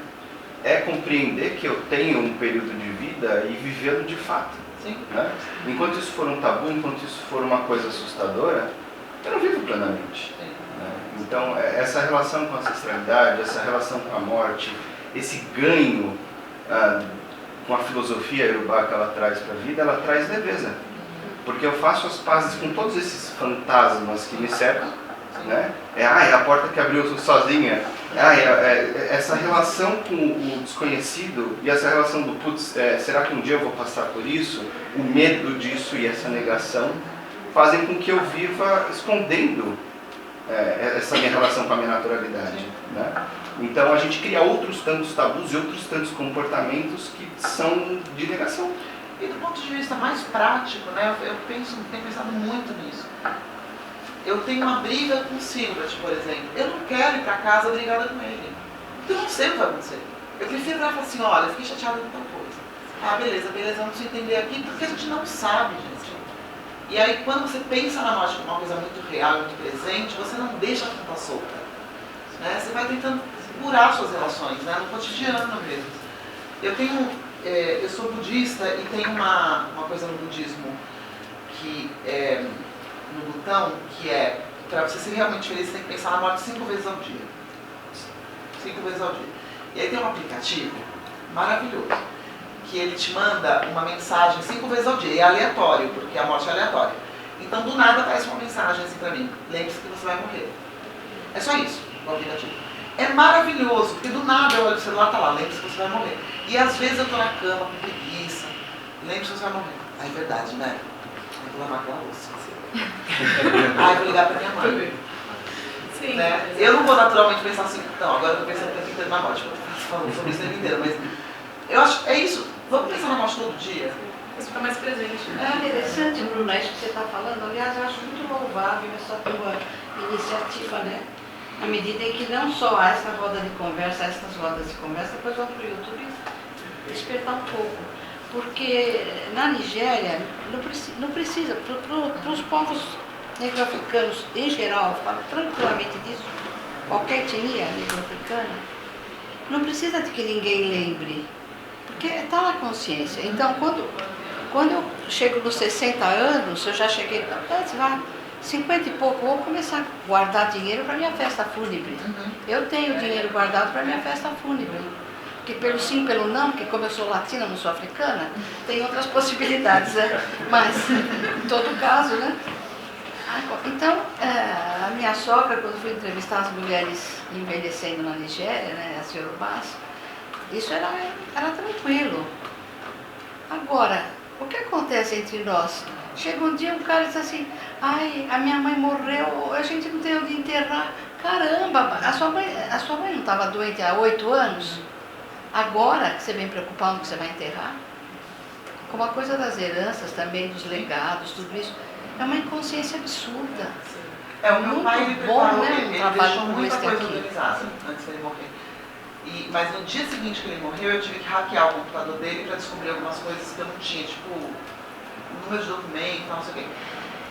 é compreender que eu tenho um período de vida e vivê-lo de fato. Sim. Né? Enquanto isso for um tabu, enquanto isso for uma coisa assustadora, eu não vivo plenamente. Né? Então, essa relação com a ancestralidade, essa relação com a morte, esse ganho com a filosofia iorubá que ela traz para a vida, ela traz leveza. Porque eu faço as pazes com todos esses fantasmas que me cercam. Né? É a porta que abriu sozinha. Essa relação com o desconhecido e essa relação do putz, será que um dia eu vou passar por isso? O medo disso e essa negação fazem com que eu viva escondendo essa minha relação com a minha naturalidade. Né? Então a gente cria outros tantos tabus e outros tantos comportamentos que são de negação. E do ponto de vista mais prático, né, eu tenho pensado muito nisso. Eu tenho uma briga com o Silvert, por exemplo. Eu não quero ir para casa brigada com ele. Porque eu não sei o que vai acontecer. Eu prefiro falar assim, olha, fiquei chateada com tal coisa. Ah, beleza, vamos entender aqui, porque a gente não sabe, gente. E aí, quando você pensa na morte como uma coisa muito real, muito presente, você não deixa a ponta solta. Né? Você vai tentando curar suas relações, né? No cotidiano mesmo. Eu sou budista e tem uma coisa no budismo que no Butão, que é, para você ser realmente feliz, você tem que pensar na morte 5 vezes ao dia. 5 vezes ao dia. E aí tem um aplicativo maravilhoso, que ele te manda uma mensagem 5 vezes ao dia. E é aleatório, porque a morte é aleatória. Então, do nada, aparece uma mensagem assim pra mim. Lembre-se que você vai morrer. É só isso, o aplicativo. É maravilhoso, porque do nada eu olho o celular, tá lá, lembre-se que você vai morrer. E às vezes eu tô na cama com preguiça. Lembre-se que você vai morrer. Ah, é verdade, né? Eu vou lavar aquela louça. Eu vou ligar pra minha mãe. Sim. Né? Eu não vou naturalmente pensar assim, não, agora eu tô pensando que eu tenho que ter na morte, porque eu tô falando sobre isso o tempo inteiro, mas eu acho, é isso, vamos pensar na morte todo dia. Isso fica mais presente. É interessante, Bruna, isso que você está falando. Aliás, eu acho muito louvável essa tua iniciativa, né? À medida em que não só há essa roda de conversa, essas rodas de conversa, depois vão para o YouTube despertar um pouco. Porque na Nigéria, não precisa, para os povos negro-africanos em geral, eu falo tranquilamente disso, qualquer etnia negro-africana, não precisa de que ninguém lembre, porque está na consciência. Então, quando eu chego nos 60 anos, eu já cheguei, lá, 50 e pouco, vou começar a guardar dinheiro para minha festa fúnebre. Eu tenho dinheiro guardado para minha festa fúnebre. Porque pelo sim, pelo não, porque como eu sou latina, não sou africana, tem outras possibilidades, né? Mas, em todo caso, né? Então, a minha sogra, quando fui entrevistar as mulheres envelhecendo na Nigéria, né, as iorubás, isso era tranquilo. Agora, o que acontece entre nós? Chega um dia um cara e diz assim, ai, a minha mãe morreu, a gente não tem onde enterrar. Caramba, a sua mãe não estava doente há 8 anos? Agora que você vem preocupar onde você vai enterrar? Como a coisa das heranças também, dos legados, tudo isso, é uma inconsciência absurda. O meu pai me preparou, né, ele deixou muita coisa organizada antes dele morrer. Mas no dia seguinte que ele morreu, eu tive que hackear o computador dele para descobrir algumas coisas que eu não tinha, tipo, número de documento, não sei o quê.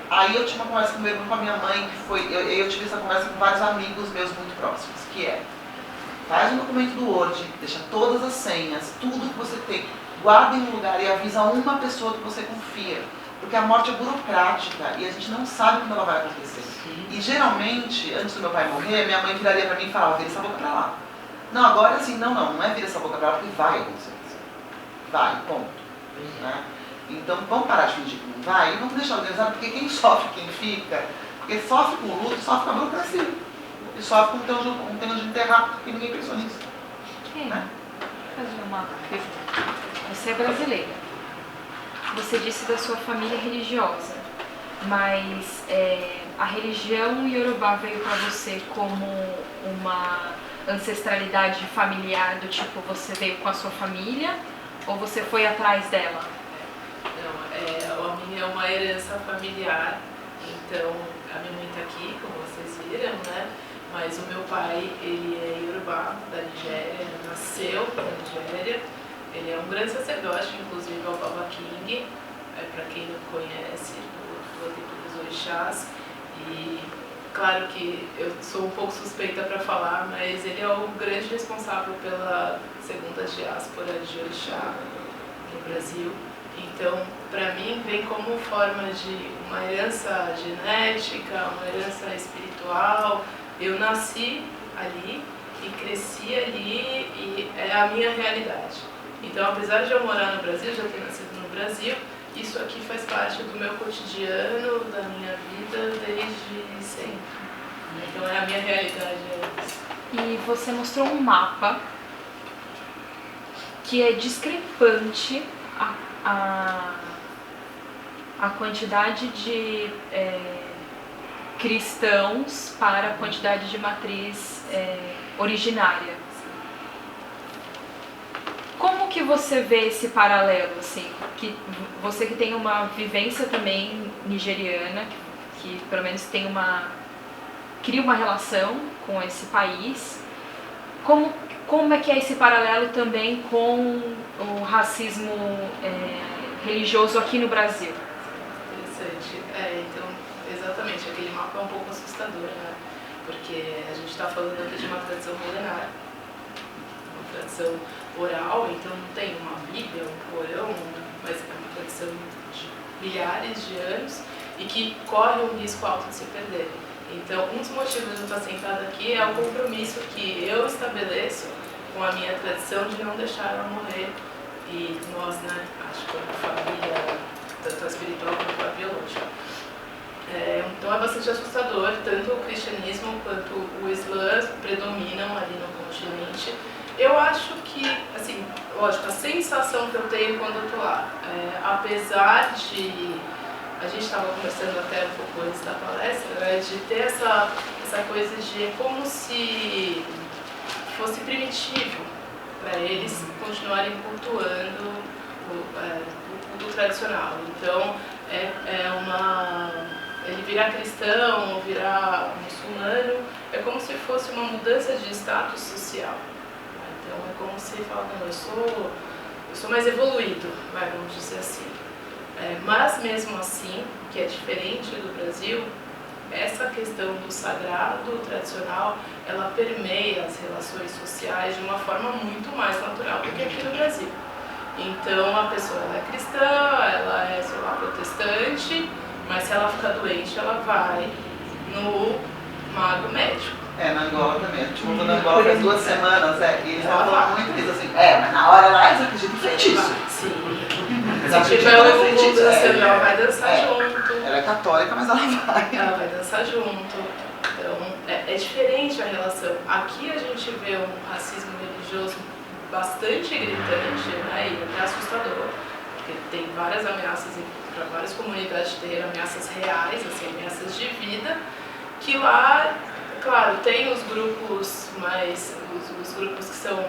Aí eu tive uma conversa com meu irmão, com a minha mãe, que foi, eu tive essa conversa com vários amigos meus muito próximos, que é, faz um documento do Word, deixa todas as senhas, tudo que você tem, guarda em um lugar e avisa uma pessoa que você confia. Porque a morte é burocrática e a gente não sabe quando ela vai acontecer. E geralmente, antes do meu pai morrer, minha mãe viraria pra mim e falava, vira essa boca pra lá. Não, agora é assim, não é vira essa boca pra lá, porque vai acontecer. Vai, ponto. Né? Então vamos parar de fingir que não vai e vamos deixar organizado, porque quem sofre, quem fica, porque sofre com o luto, sofre com a burocracia. E sofre com o tema de enterrar, porque ninguém pensou nisso. Né? Vou fazer uma pergunta. Você é brasileira. Você disse da sua família religiosa, mas a religião iorubá veio para você como uma ancestralidade familiar, do tipo, você veio com a sua família ou você foi atrás dela? Não, a minha é uma herança familiar, então a minha mãe está aqui, como vocês viram, né? Mas o meu pai, ele é iorubá da Nigéria, ele nasceu na Nigéria. Ele é um grande sacerdote, inclusive é o Baba King, para quem não conhece, do tempo dos orixás. E claro que eu sou um pouco suspeita para falar, mas ele é o grande responsável pela segunda diáspora de orixá no Brasil. Então, para mim, vem como forma de uma herança genética, uma herança espiritual. Eu nasci ali e cresci ali e é a minha realidade. Então, apesar de eu morar no Brasil, já ter nascido no Brasil, isso aqui faz parte do meu cotidiano, da minha vida desde sempre. Então, é a minha realidade. E você mostrou um mapa que é discrepante a quantidade de cristãos para a quantidade de matriz originária. Como que você vê esse paralelo, assim, que você que tem uma vivência também nigeriana, que pelo menos cria uma relação com esse país, como é que é esse paralelo também com o racismo religioso aqui no Brasil? Interessante. Então, exatamente, aquele mapa é um pouco assustador, né? Porque a gente está falando aqui de uma tradição milenar, uma tradição oral, então não tem uma Bíblia, um Corão, mas é uma tradição de milhares de anos e que corre um risco alto de se perder. Então, um dos motivos de eu estar sentada aqui é o compromisso que eu estabeleço com a minha tradição de não deixar ela morrer. E nós, né, acho que a família, tanto a espiritual quanto a biológica. Então é bastante assustador, tanto o cristianismo quanto o islã predominam ali no continente. Eu acho que, assim, lógico, a sensação que eu tenho quando eu estou lá, apesar de... A gente estava conversando até um pouco antes da palestra, né, de ter essa coisa de como se fosse primitivo para eles continuarem cultuando o culto tradicional. Então, ele virar cristão ou virar muçulmano é como se fosse uma mudança de status social. Então, é como se fala, não, eu sou mais evoluído, vamos dizer assim. Mas mesmo assim, que é diferente do Brasil, essa questão do sagrado tradicional, ela permeia as relações sociais de uma forma muito mais natural do que aqui no Brasil. Então a pessoa ela é cristã, ela é, sei lá, protestante, mas se ela ficar doente, ela vai no mago médico. Na Angola também. Tipo, eu tô na Angola faz 2 semanas, e eles estavam falando muito isso, assim, mas na hora lá eles acreditam em feitiço. Sim. Se tiver um feitiço, ela vai dançar junto. Ela é católica, mas ela vai. Ela vai dançar junto. Então, é diferente a relação. Aqui a gente vê um racismo religioso bastante gritante, né, e até assustador, porque tem várias ameaças para várias comunidades ter ameaças reais, assim, ameaças de vida, que lá, claro, tem os grupos os grupos que são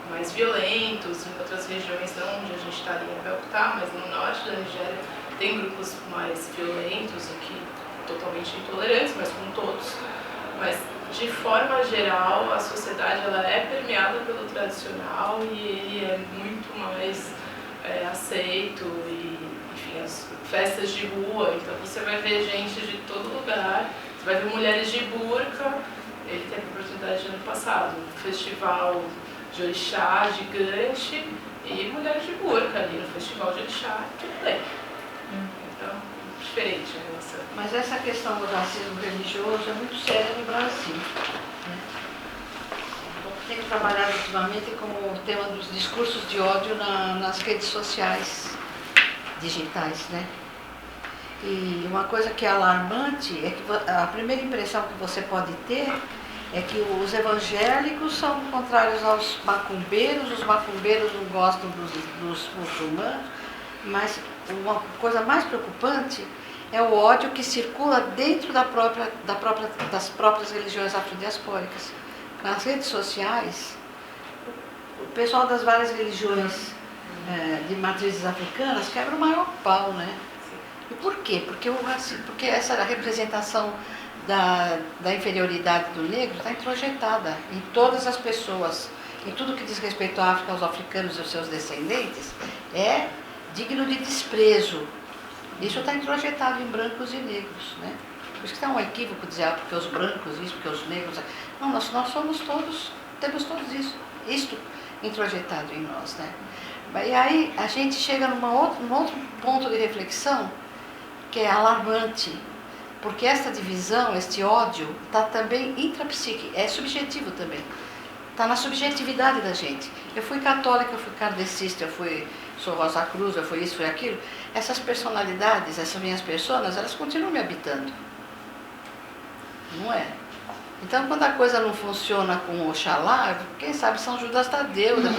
mais violentos, em outras regiões não, onde a gente está ali em Abeokuta, mas no norte da Nigéria tem grupos mais violentos e que totalmente intolerantes, mas com todos. Mas de forma geral, a sociedade ela é permeada pelo tradicional e ele é muito mais aceito e, enfim, as festas de rua, então você vai ver gente de todo lugar, você vai ver mulheres de burca. Ele teve a oportunidade de ano passado, um festival de orixá gigante e mulheres de burca ali no festival de orixá, tudo bem. Então, diferente a relação. Mas essa questão do racismo religioso é muito séria no Brasil. Né? Eu tenho trabalhado ultimamente com o tema dos discursos de ódio nas redes sociais digitais, né? E uma coisa que é alarmante é que a primeira impressão que você pode ter é que os evangélicos são contrários aos macumbeiros, os macumbeiros não gostam dos muçulmanos, mas uma coisa mais preocupante é o ódio que circula dentro das próprias religiões afrodiaspóricas. Nas redes sociais, o pessoal das várias religiões de matrizes africanas quebra o maior pau, né? E por quê? Porque essa representação da inferioridade do negro está introjetada em todas as pessoas, em tudo que diz respeito à África, aos africanos e aos seus descendentes, é digno de desprezo. Isso está introjetado em brancos e negros, né? Por isso que está um equívoco dizer, porque os brancos isso, porque os negros... Não, nós somos todos, temos todos isso, isto introjetado em nós, né? E aí a gente chega num outro ponto de reflexão que é alarmante, porque esta divisão, este ódio, está também intrapsíquico, é subjetivo também. Está na subjetividade da gente. Eu fui católica, eu fui kardecista, sou Rosa Cruz, eu fui isso, fui aquilo. Essas personalidades, essas minhas personas, elas continuam me habitando. Não é? Então, quando a coisa não funciona com Oxalá, quem sabe São Judas Tadeu, não é?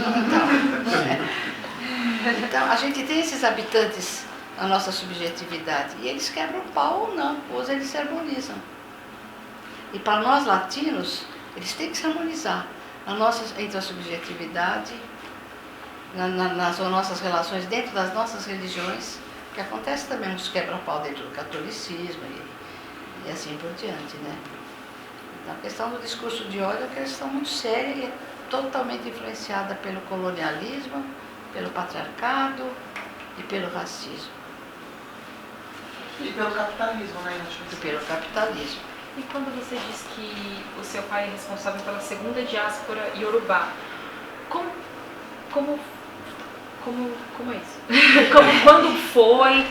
Então, a gente tem esses habitantes na nossa subjetividade, e eles quebram o pau ou não, ou eles se harmonizam. E para nós latinos, eles têm que se harmonizar entre a subjetividade, nas nossas relações dentro das nossas religiões, que acontece também uns quebra-pau dentro do catolicismo e assim por diante, né? Então, a questão do discurso de ódio é uma questão muito séria e é totalmente influenciada pelo colonialismo, pelo patriarcado e pelo racismo. E pelo capitalismo, né? E pelo capitalismo. E quando você diz que o seu pai é responsável pela segunda diáspora iorubá, como é isso? Quando foi?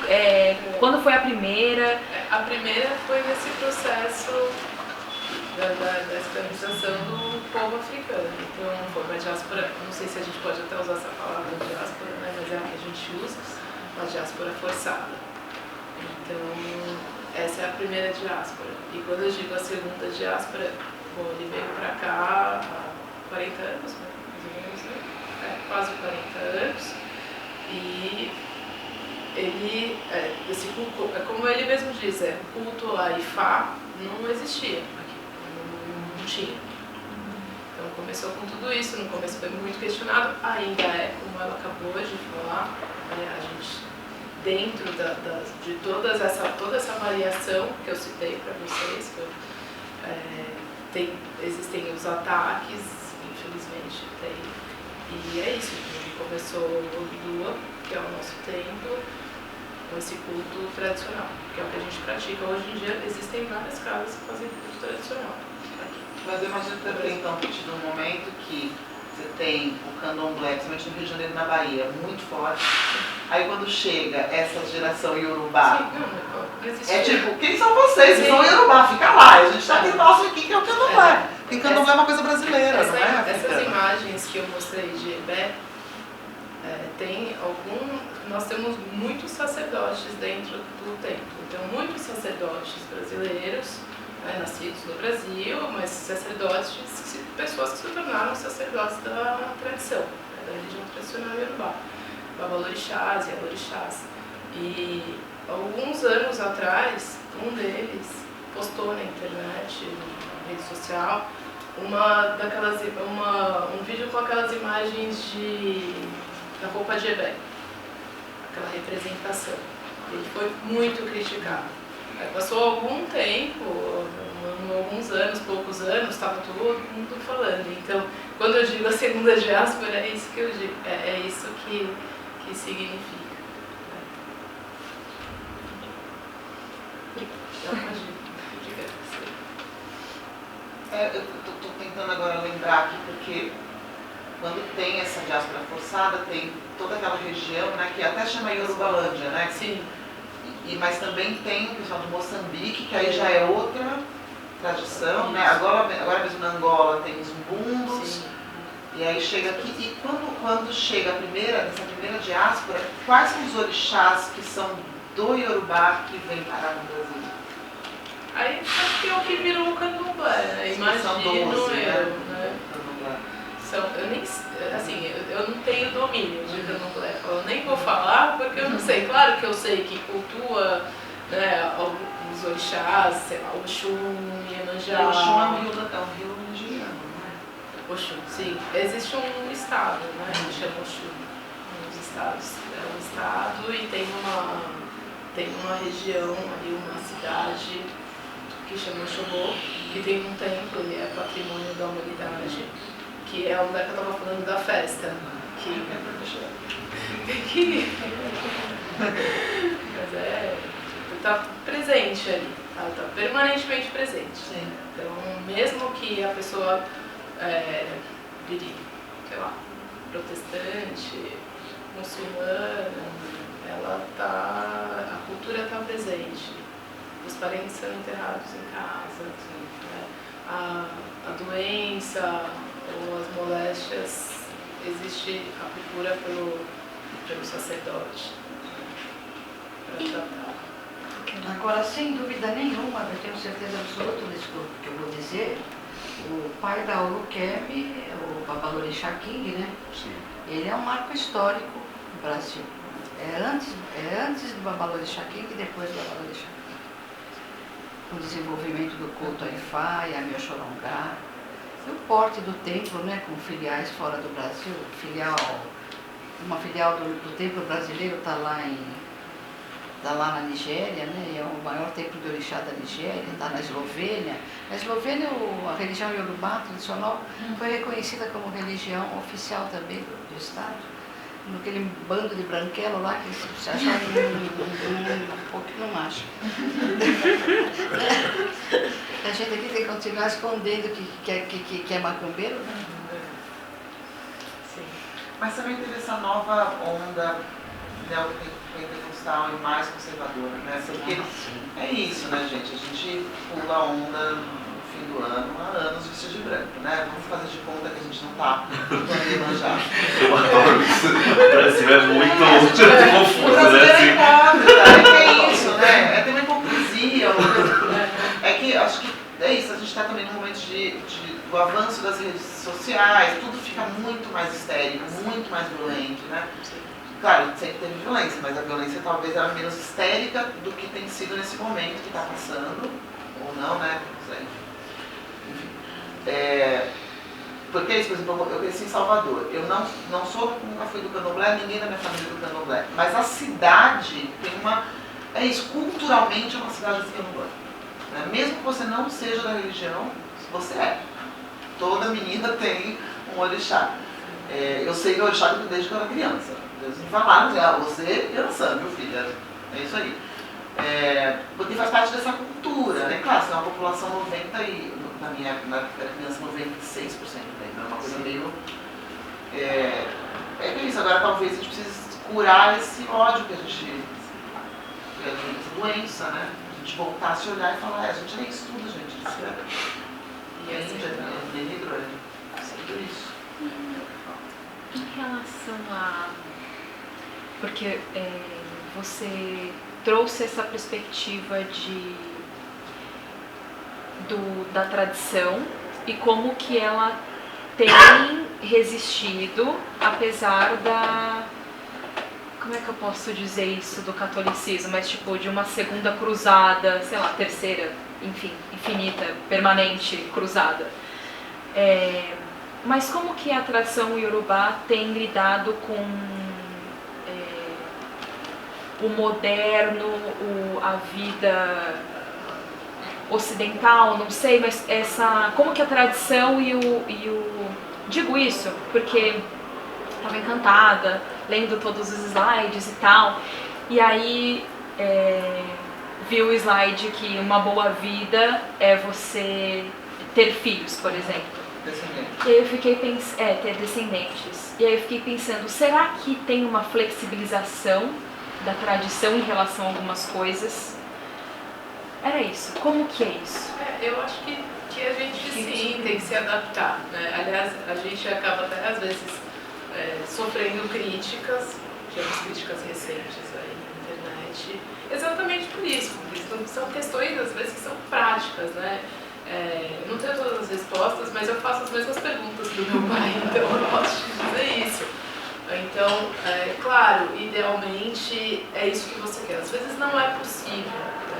Quando foi a primeira? A primeira foi nesse processo da escravização do povo africano. Então foi uma diáspora, não sei se a gente pode até usar essa palavra diáspora, né, mas é a que a gente usa, uma diáspora forçada. Então essa é a primeira diáspora. E quando eu digo a segunda diáspora, bom, ele veio para cá há 40 anos, né? Mais ou menos, né? Quase 40 anos. E ele, esse culto, como ele mesmo diz, o culto a Ifá não existia aqui, não tinha. Então começou com tudo isso, no começo foi muito questionado, ainda como ela acabou de falar, a gente, dentro de toda essa variação que eu citei para vocês, existem os ataques, infelizmente tem, e é isso. Começou o Lua, que é o nosso templo, com esse culto tradicional, que é o que a gente pratica. Hoje em dia existem várias casas que fazem culto tradicional. Mas eu imagino também, então, que tido um momento que você tem o candomblé, principalmente no Rio de Janeiro e na Bahia, muito forte. Aí quando chega essa geração iorubá, é tipo, quem são vocês? Vocês são iorubá, fica lá. A gente tá aqui nosso aqui, que é o candomblé. Porque candomblé é uma coisa brasileira, não é? Essas imagens que eu mostrei de Ebé, nós temos muitos sacerdotes dentro do templo. Então, muitos sacerdotes brasileiros, nascidos no Brasil, mas sacerdotes, pessoas que se tornaram sacerdotes da tradição, da religião tradicional iorubá, babalorixás e alorixás. E alguns anos atrás, um deles postou na internet, na rede social, um vídeo com aquelas imagens da roupa de Ebé, aquela representação. Ele foi muito criticado. Passou algum tempo, alguns anos, poucos anos, estava todo mundo falando. Então, quando eu digo a segunda diáspora, é isso que eu digo, é isso que significa. Eu estou tentando agora lembrar aqui, porque quando tem essa diáspora forçada, tem toda aquela região, né, que até chama Yorubalândia, né? Sim. Mas também tem o pessoal de Moçambique, que aí já é outra tradição, né? Agora mesmo na Angola tem os umbundos. Sim. E aí chega aqui, e quando chega nessa primeira diáspora, quais são os orixás que são do Yorubá que vem parar no Brasil? Aí acho que é o que virou o candomblé, né? Imagino são 12, eu, né? Candomblé. Eu não tenho domínio de candomblé, eu nem vou falar porque eu não sei. Claro que eu sei que cultua, né, os orixás, sei lá, Oxum, Iemanjá. Oxum é um rio nigeriano, não é? Oxum, sim. Existe um estado, né, que chama Oxum. Uns estados. É um estado e tem uma região ali, uma cidade que chama Oxobô, que tem um templo, ele é patrimônio da humanidade, que é onde eu estava falando da festa. Tem que ir. Mas está presente ali. ela está permanentemente presente. Sim. Então, mesmo que a pessoa vire, sei lá, protestante, muçulmana, a cultura está presente. Os parentes são enterrados em casa, né? A doença ou as moléstias, existe a procura pelo sacerdote para tratar. Agora, sem dúvida nenhuma, eu tenho certeza absoluta disso que eu vou dizer, o pai da Olukemi, o Babalorixá King, né? Sim. Ele é um marco histórico no Brasil. É antes do Babalorixá King e depois do Babalorixá King. O desenvolvimento do culto a Ifá e a Mioxorongá, e o porte do templo, né, com filiais fora do Brasil, uma filial do templo brasileiro está lá na Nigéria, né, é o maior templo de orixá da Nigéria, está na Eslovênia. Na Eslovênia, a religião Yorubá tradicional foi reconhecida como religião oficial também do Estado. Naquele bando de branquelo lá que se acha um pouquinho macho. A gente aqui tem que continuar escondendo que é macumbeiro, né? Sim. Mas também teve essa nova onda neopentecostal e mais conservadora, né? Porque é isso, né, gente? A gente pula a onda no fim do ano, há anos vestido de branco, né? Vamos fazer de conta que a gente não tá no planeta já. Eu adoro isso. O Brasil é muito confuso, O brasileiro né? é hipócrita, é que é isso, né? Tem uma hipocrisia. É que acho que é isso, a gente está também num momento do avanço das redes sociais, tudo fica muito mais histérico, muito mais violento, né? Claro, sempre teve violência, mas a violência talvez era menos histérica do que tem sido nesse momento que está passando, ou não, né? Não sei. Enfim. Porque isso, por exemplo, eu cresci em Salvador. Eu nunca fui do Candomblé, ninguém da minha família é do Candomblé. Mas a cidade tem culturalmente é uma cidade do Candomblé. Né? Mesmo que você não seja da religião, você é. Toda menina tem um orixá. Eu sei do orixá desde que eu era criança. Eles me falaram, você e Ansan, meu filho. É isso aí. Porque faz parte dessa cultura, né? Claro, você é uma população 90 e... Na época era criança, 96% lembra? É uma coisa meio... É isso, agora talvez a gente precise curar esse ódio que a gente... essa doença, né? A gente voltar a se olhar e falar, a gente é isso tudo, gente. Isso e a Índia, nem hidrogênio. Tudo isso. Em relação a... Porque você trouxe essa perspectiva da tradição e como que ela tem resistido, apesar como é que eu posso dizer isso do catolicismo, mas tipo de uma segunda cruzada, sei lá, terceira, enfim, infinita, permanente cruzada. Mas como que a tradição iorubá tem lidado com o moderno, a vida ocidental, não sei, mas como que a tradição digo isso porque estava encantada, lendo todos os slides e tal, e aí vi o slide que uma boa vida é você ter filhos, por exemplo. Descendentes. E aí eu fiquei pensando, ter descendentes. E aí eu fiquei pensando, será que tem uma flexibilização da tradição em relação a algumas coisas? Era isso. Como que é isso? Eu acho que a gente sim tem que se adaptar, né? Aliás, a gente acaba até às vezes sofrendo críticas, tivemos críticas recentes aí na internet, exatamente por isso, porque são questões às vezes que são práticas, né? Não tenho todas as respostas, mas eu faço as mesmas perguntas do meu pai, então eu posso te dizer isso. Então, claro, idealmente é isso que você quer. Às vezes não é possível.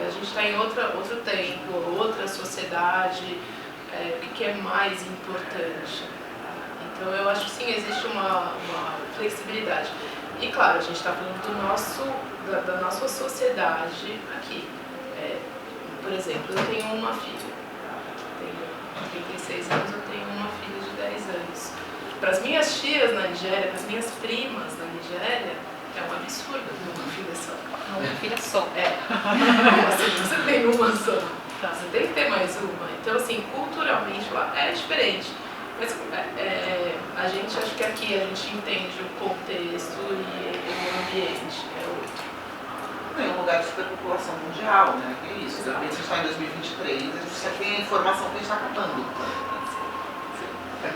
A gente está em outro tempo, outra sociedade, o que é mais importante. Então, eu acho que sim, existe uma flexibilidade. E, claro, a gente está falando da nossa sociedade aqui. Por exemplo, eu tenho uma filha. Tenho 36 anos, eu tenho uma filha de 10 anos. Para as minhas tias na Nigéria, para as minhas primas na Nigéria, É um absurdo ter uma filha só. Uma filha só. Você tem uma só, você tem que ter mais uma. Então, assim, culturalmente lá é diferente. Mas a gente, acho que aqui a gente entende o contexto e o ambiente. É outro. É um lugar de superpopulação mundial, né? Que é isso. De repente, a gente está em 2023, a gente só tem a informação que a gente está captando.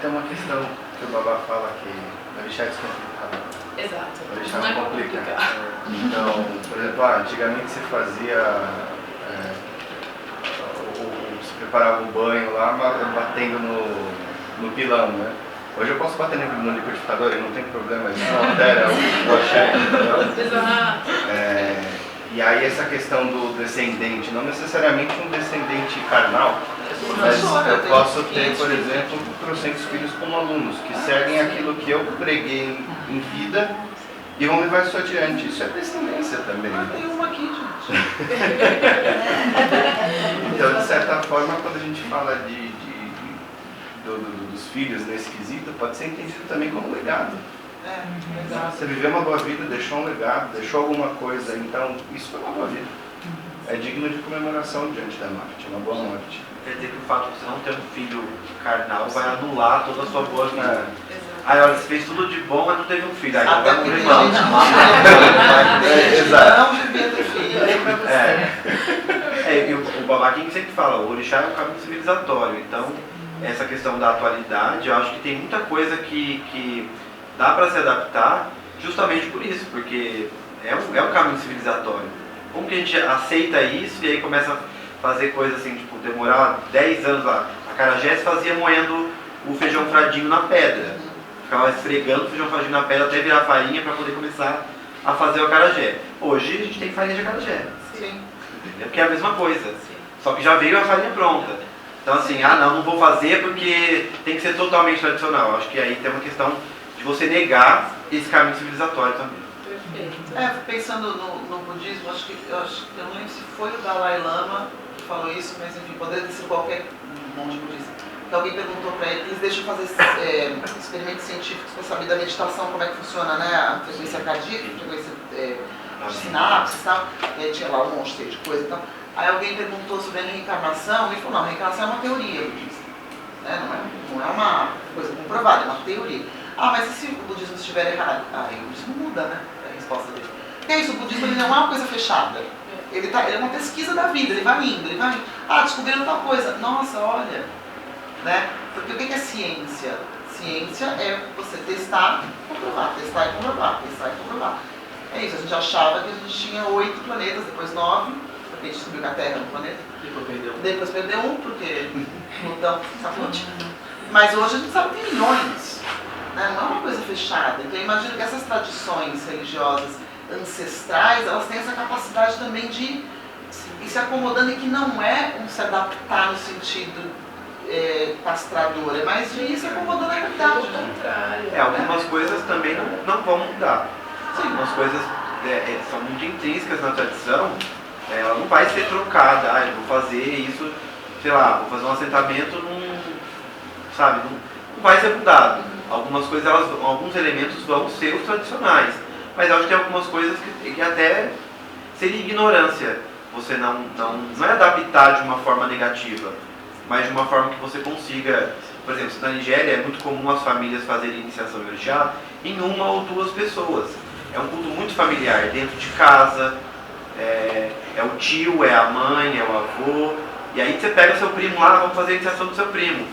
Tem uma questão que o Babá fala que vai deixar descomplicado. Exato. Vai deixar Não é complicado. complicado. Então, por exemplo, antigamente se fazia. Se preparava um banho lá, batendo no pilão, né? Hoje eu posso bater no liquidificador e não tem problema, isso não altera o axé. Exato. E aí essa questão do descendente, não necessariamente um descendente carnal, mas eu posso ter, por exemplo, 300 filhos como alunos, que seguem aquilo que eu preguei em vida e vão levar isso adiante. Isso é descendência também. Tem uma aqui, gente. Então, de certa forma, quando a gente fala dos filhos nesse quesito, pode ser entendido também como legado. Você viveu uma boa vida, deixou um legado, deixou alguma coisa, então isso foi uma boa vida. É digno de comemoração diante da morte, uma boa morte. Quer dizer que o fato de você não ter um filho carnal vai anular toda a sua boa vida. Aí olha, você fez tudo de bom, mas não teve um filho. Aí Até vai porque morrer a gente mal. não devia ter filho. E o Babá King sempre fala, o orixá é um caminho civilizatório. Então, essa questão da atualidade, eu acho que tem muita coisa que dá para se adaptar justamente por isso, porque é um caminho civilizatório. Como que a gente aceita isso e aí começa a fazer coisas assim, tipo, demorar 10 anos lá. A acarajé se fazia moendo o feijão fradinho na pedra. Ficava esfregando o feijão fradinho na pedra até virar farinha para poder começar a fazer o acarajé. Hoje a gente tem farinha de acarajé. Sim. Entendeu? Porque é a mesma coisa. Só que já veio a farinha pronta. Então assim, não vou fazer porque tem que ser totalmente tradicional. Acho que aí tem uma questão de você negar esse caminho civilizatório também. Perfeito. Pensando no budismo, eu não lembro se foi o Dalai Lama que falou isso, mas enfim, poderia ser qualquer monge budista. Que alguém perguntou para ele, eles deixam fazer experimentos científicos para saber da meditação, como é que funciona, né, a frequência cardíaca, a frequência de sinapses e tal. E aí tinha lá um monte de coisa e tal. Aí alguém perguntou sobre a reencarnação e ele falou, não, a reencarnação é uma teoria budista. Não é uma coisa comprovada, é uma teoria. Mas e se o budismo estiver errado? Aí o budismo muda, né? É a resposta dele. Porque é isso, o budismo ele não é uma coisa fechada. Ele é uma pesquisa da vida, ele vai indo. Descobriram tal coisa. Nossa, olha. Né? Porque o que é ciência? Ciência é você testar e comprovar, testar e comprovar, testar e comprovar. É isso, a gente achava que a gente tinha 8 planetas, depois 9, porque a gente descobriu que a Terra era um planeta. Depois perdeu um, porque Plutão sacude. Mas hoje a gente sabe que tem milhões. Né? Não é uma coisa fechada. Então eu imagino que essas tradições religiosas ancestrais, elas têm essa capacidade também de ir se acomodando e que não é um se adaptar no sentido castrador, é mais de ir se acomodando à realidade. Ao contrário. Algumas coisas também não vão mudar. Sim, algumas coisas são muito intrínsecas na tradição, ela não vai ser trocada. Eu vou fazer isso, sei lá, vou fazer um assentamento não vai ser mudado. Algumas coisas, alguns elementos vão ser os tradicionais, mas eu acho que tem algumas coisas que até seria ignorância. Você não é adaptar de uma forma negativa, mas de uma forma que você consiga. Por exemplo, na Nigéria é muito comum as famílias fazerem iniciação em orixá em uma ou duas pessoas. É um culto muito familiar, dentro de casa, é o tio, é a mãe, é o avô, e aí você pega seu primo lá, vamos fazer a iniciação do seu primo.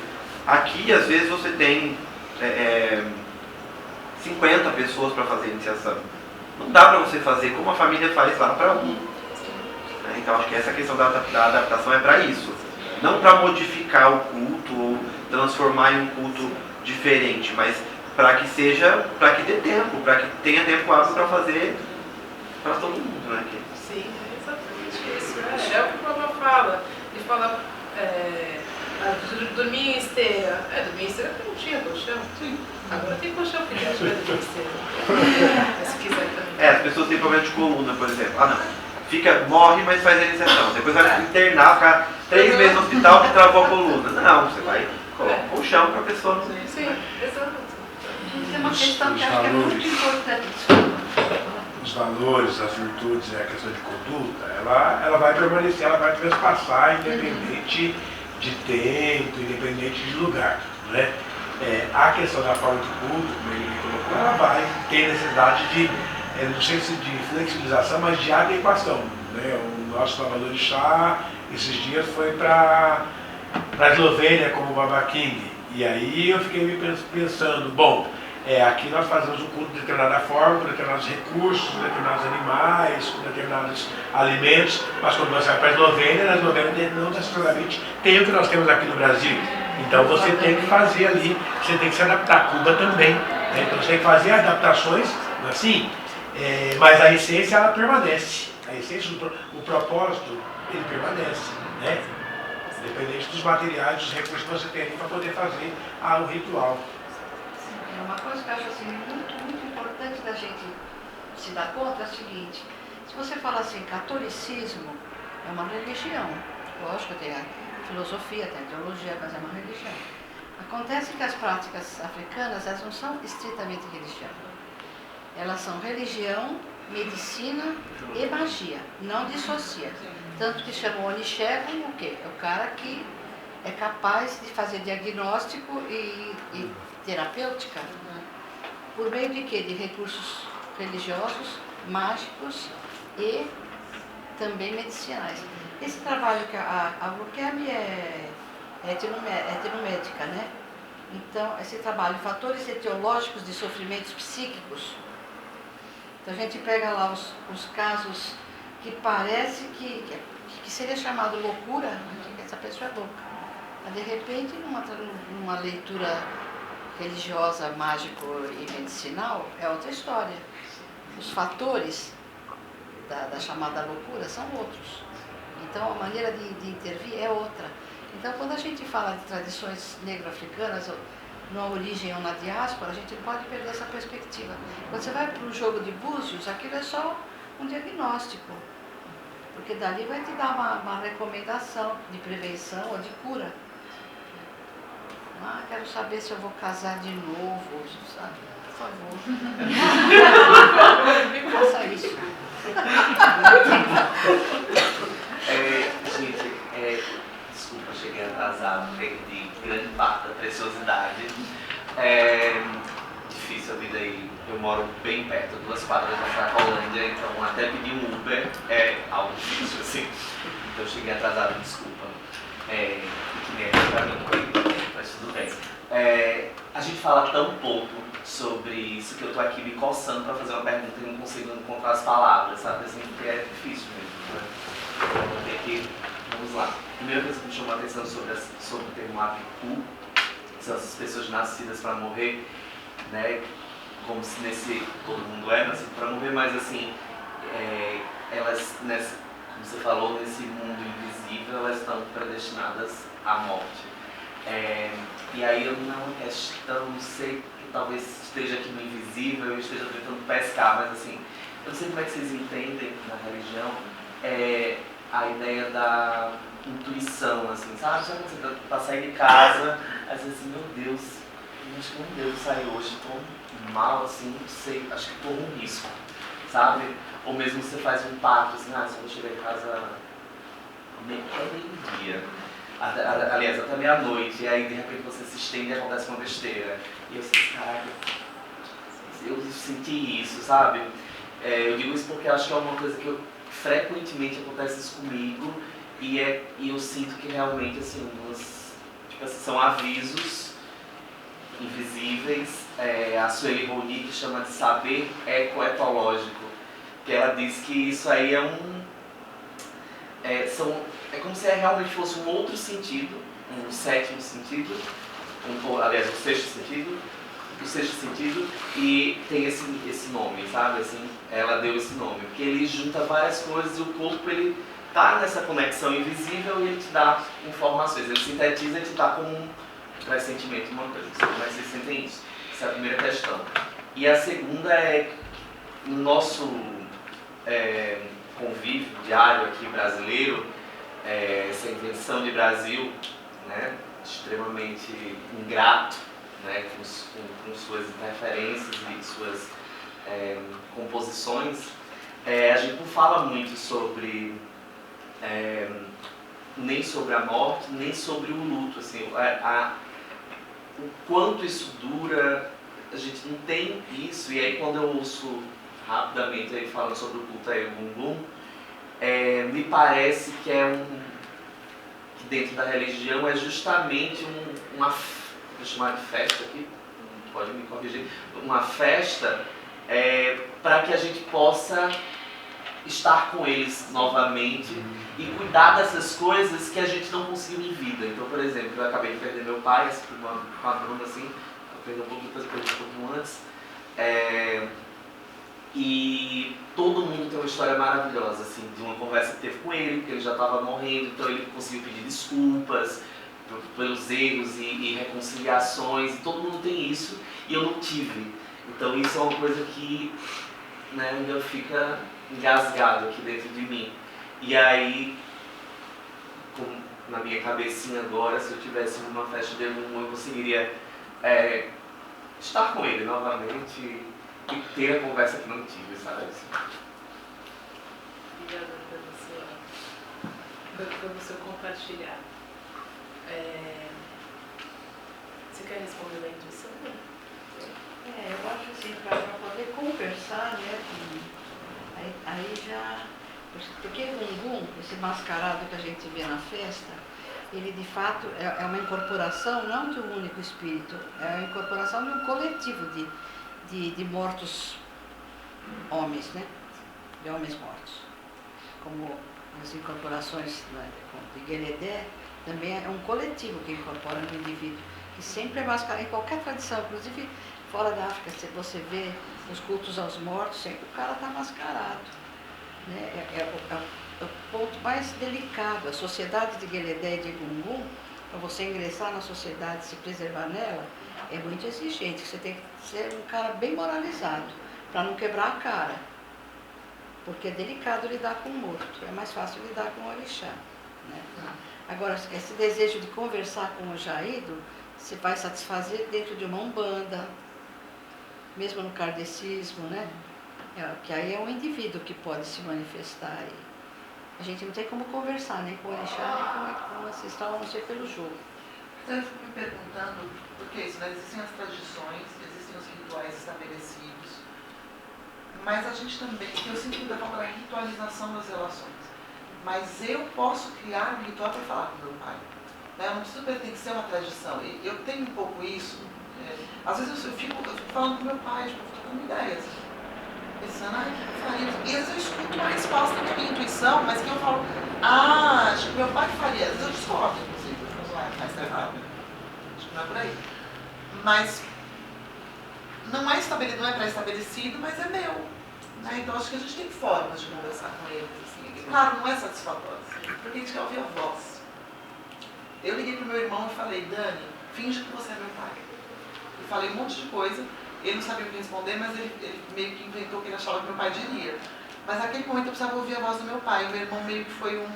Aqui, às vezes, você tem 50 pessoas para fazer a iniciação. Não dá para você fazer como a família faz lá para um. Então, acho que essa questão da adaptação é para isso. Não para modificar o culto ou transformar em um culto diferente, mas para que dê tempo, para que tenha tempo hábil para fazer para todo mundo, né? Sim, é exatamente isso. É o que o Pablo fala. Ele fala, dormir em esteira. Dormir em esteira porque não tinha colchão. Sim. Agora tem colchão que já dormir em esteira. Se quiser também. As pessoas têm problema de coluna, por exemplo. Morre, mas faz a iniciação. Depois vai internar, ficar 3 meses no hospital que travou a coluna. Não, você vai colocar um colchão para a pessoa não Sim, exato. Tem uma questão que acho que é muito importante. os valores, as virtudes e a questão de conduta, ela vai permanecer, ela vai transpassar independente de tempo, independente de lugar, né? A questão da forma de culto, como ele colocou, ela vai ter necessidade de, não sei se de flexibilização, mas de adequação, né? O nosso Salvador de Chá, esses dias foi para a Eslovênia como Baba King, e aí eu fiquei me pensando, bom, aqui nós fazemos um culto de determinada forma, com determinados recursos, com determinados animais, com determinados alimentos, mas quando você vai para a Eslovênia, na Eslovênia não necessariamente tem o que nós temos aqui no Brasil. Então você tem que fazer ali, você tem que se adaptar. Cuba também, né? Então você tem que fazer adaptações, assim, mas a essência ela permanece. A essência, o propósito, ele permanece, né? Independente dos materiais, dos recursos que você tem para poder fazer o ritual. Uma coisa que eu acho assim, muito importante da gente se dar conta é a seguinte: se você fala assim, catolicismo é uma religião, lógico, tem a filosofia, tem a teologia, mas é uma religião. Acontece que as práticas africanas, elas não são estritamente religião. Elas são religião, medicina e magia, não dissocia. Tanto que chamam o Onixé como o quê? É o cara que é capaz de fazer diagnóstico e terapêutica, por meio de quê? De recursos religiosos, mágicos e também medicinais. Esse trabalho que a Burkemi é etnomédica, né? Então, esse trabalho, fatores etiológicos de sofrimentos psíquicos. Então a gente pega lá os casos que parece que seria chamado loucura, que essa pessoa é louca. Mas de repente, numa leitura religiosa, mágico e medicinal, é outra história. Os fatores da chamada loucura são outros. Então a maneira de intervir é outra. Então quando a gente fala de tradições negro-africanas, na origem ou na diáspora, a gente não pode perder essa perspectiva. Quando você vai para um jogo de búzios, aquilo é só um diagnóstico. Porque dali vai te dar uma recomendação de prevenção ou de cura. Quero saber se eu vou casar de novo, sabe? Por favor. Faça isso. Gente, desculpa, cheguei atrasado, perdi grande parte da preciosidade. Difícil a vida aí. Eu moro bem perto, 2 quadras da Cracolândia, então até pedir um Uber é algo difícil, assim. Então eu cheguei atrasado, desculpa. Que nem é pra mim, mas tudo bem. A gente fala tão pouco sobre isso que eu tô aqui me coçando para fazer uma pergunta e não consigo encontrar as palavras, sabe? Assim, porque é difícil mesmo, né? Então, tem que... Vamos lá. A primeira coisa que me chamou a atenção sobre o termo Apicu, são essas pessoas nascidas para morrer, né? Como se todo mundo é nascido para morrer, mas assim, elas, como você falou, nesse mundo invisível, elas estão predestinadas à morte. E aí eu não questão, não sei, que talvez esteja aqui no invisível, eu esteja tentando pescar, mas assim, eu não sei como é que vocês entendem na religião a ideia da intuição, assim, sabe? Sabe quando você tá saindo de casa, aí você assim, meu Deus, acho que não deu sair hoje, tô mal, assim, não sei, acho que corro um risco, sabe? Ou mesmo você faz um pacto, assim, se eu vou chegar em casa meio-dia. Aliás, até meia-noite, e aí de repente você se estende e acontece uma besteira. E eu sei, caraca, eu senti isso, sabe? Eu digo isso porque acho que é uma coisa que frequentemente acontece isso comigo, e eu sinto que realmente, assim, são avisos invisíveis. A Sueli Roni, que chama de saber ecoetológico, que ela diz que isso aí é como se realmente fosse um outro sentido, um 7º sentido, aliás, o 6º sentido, e tem esse nome, sabe? Assim, ela deu esse nome, porque ele junta várias coisas e o corpo, ele tá nessa conexão invisível e ele te dá informações, ele sintetiza e te dá como um pressentimento, uma coisa. Como é que vocês sentem isso? Essa é a primeira questão. E a segunda é, no nosso convívio diário aqui brasileiro, essa invenção de Brasil, né, extremamente ingrato, né, com suas interferências e suas composições, a gente não fala muito sobre nem sobre a morte, nem sobre o luto, assim, o quanto isso dura, a gente não tem isso. E aí quando eu ouço rapidamente aí falando sobre o culto a Egungun, me parece que que dentro da religião é justamente uma, vou chamar de festa aqui, pode me corrigir, uma festa para que a gente possa estar com eles novamente e cuidar dessas coisas que a gente não conseguiu em vida. Então, por exemplo, eu acabei de perder meu pai, com a Bruna, assim, eu perdi um pouco, depois perdi um pouquinho antes. E todo mundo tem uma história maravilhosa, assim, de uma conversa que teve com ele, porque ele já estava morrendo, então ele conseguiu pedir desculpas pelos erros e reconciliações, e todo mundo tem isso, e eu não tive. Então isso é uma coisa que, né, ainda fica engasgado aqui dentro de mim. E aí, na minha cabecinha agora, se eu tivesse uma festa de Egungun, eu conseguiria estar com ele novamente e ter a conversa que não tive, sabe? Obrigada pelo seu compartilhar. Você quer responder da intuição? Eu acho assim, para poder conversar, né? Aí já. Porque o Egungun, esse mascarado que a gente vê na festa, ele de fato é uma incorporação não de um único espírito, é a incorporação de um coletivo de mortos homens, né? De homens mortos. Como as incorporações de Geledé, também é um coletivo que incorpora no indivíduo, que sempre é mascarado em qualquer tradição, inclusive fora da África, se você vê os cultos aos mortos, sempre o cara está mascarado. Né? É o ponto mais delicado. A sociedade de Geledé e de Egungun, para você ingressar na sociedade, se preservar nela, é muito exigente. Você tem que ser um cara bem moralizado, para não quebrar a cara. Porque é delicado lidar com o morto, é mais fácil lidar com o orixá. Né? Agora, esse desejo de conversar com o jaído, você vai satisfazer dentro de uma umbanda, mesmo no kardecismo, né? Que aí é um indivíduo que pode se manifestar aí. A gente não tem como conversar nem com o orixá, nem com o ancestral, a não ser pelo jogo. Então eu fico me perguntando, porque isso, né? Existem as tradições, existem os rituais estabelecidos, mas a gente também, eu sinto muita falta da ritualização das relações. Mas eu posso criar um ritual para falar com meu pai. Né? Eu não preciso pertencer a uma tradição. Eu tenho um pouco isso. Às vezes eu fico falando com meu pai, tipo, eu fico trocando ideias. Pensando, o que eu faria? E às vezes eu escuto uma resposta da minha intuição, mas que eu falo, acho que meu pai faria. Às vezes eu discordo, inclusive. Eu falo, mas tá errado. Acho que não é por aí. Mas não é estabelecido, não é pré-estabelecido, mas é meu. Né? Então acho que a gente tem formas de conversar com eles. Assim. E, claro, não é satisfatório, porque a gente quer ouvir a voz. Eu liguei pro meu irmão e falei, Dani, finge que você é meu pai. Eu falei um monte de coisa, ele não sabia o que responder, mas ele meio que inventou que ele achava que meu pai diria. Mas naquele momento eu precisava ouvir a voz do meu pai, e meu irmão meio que foi um...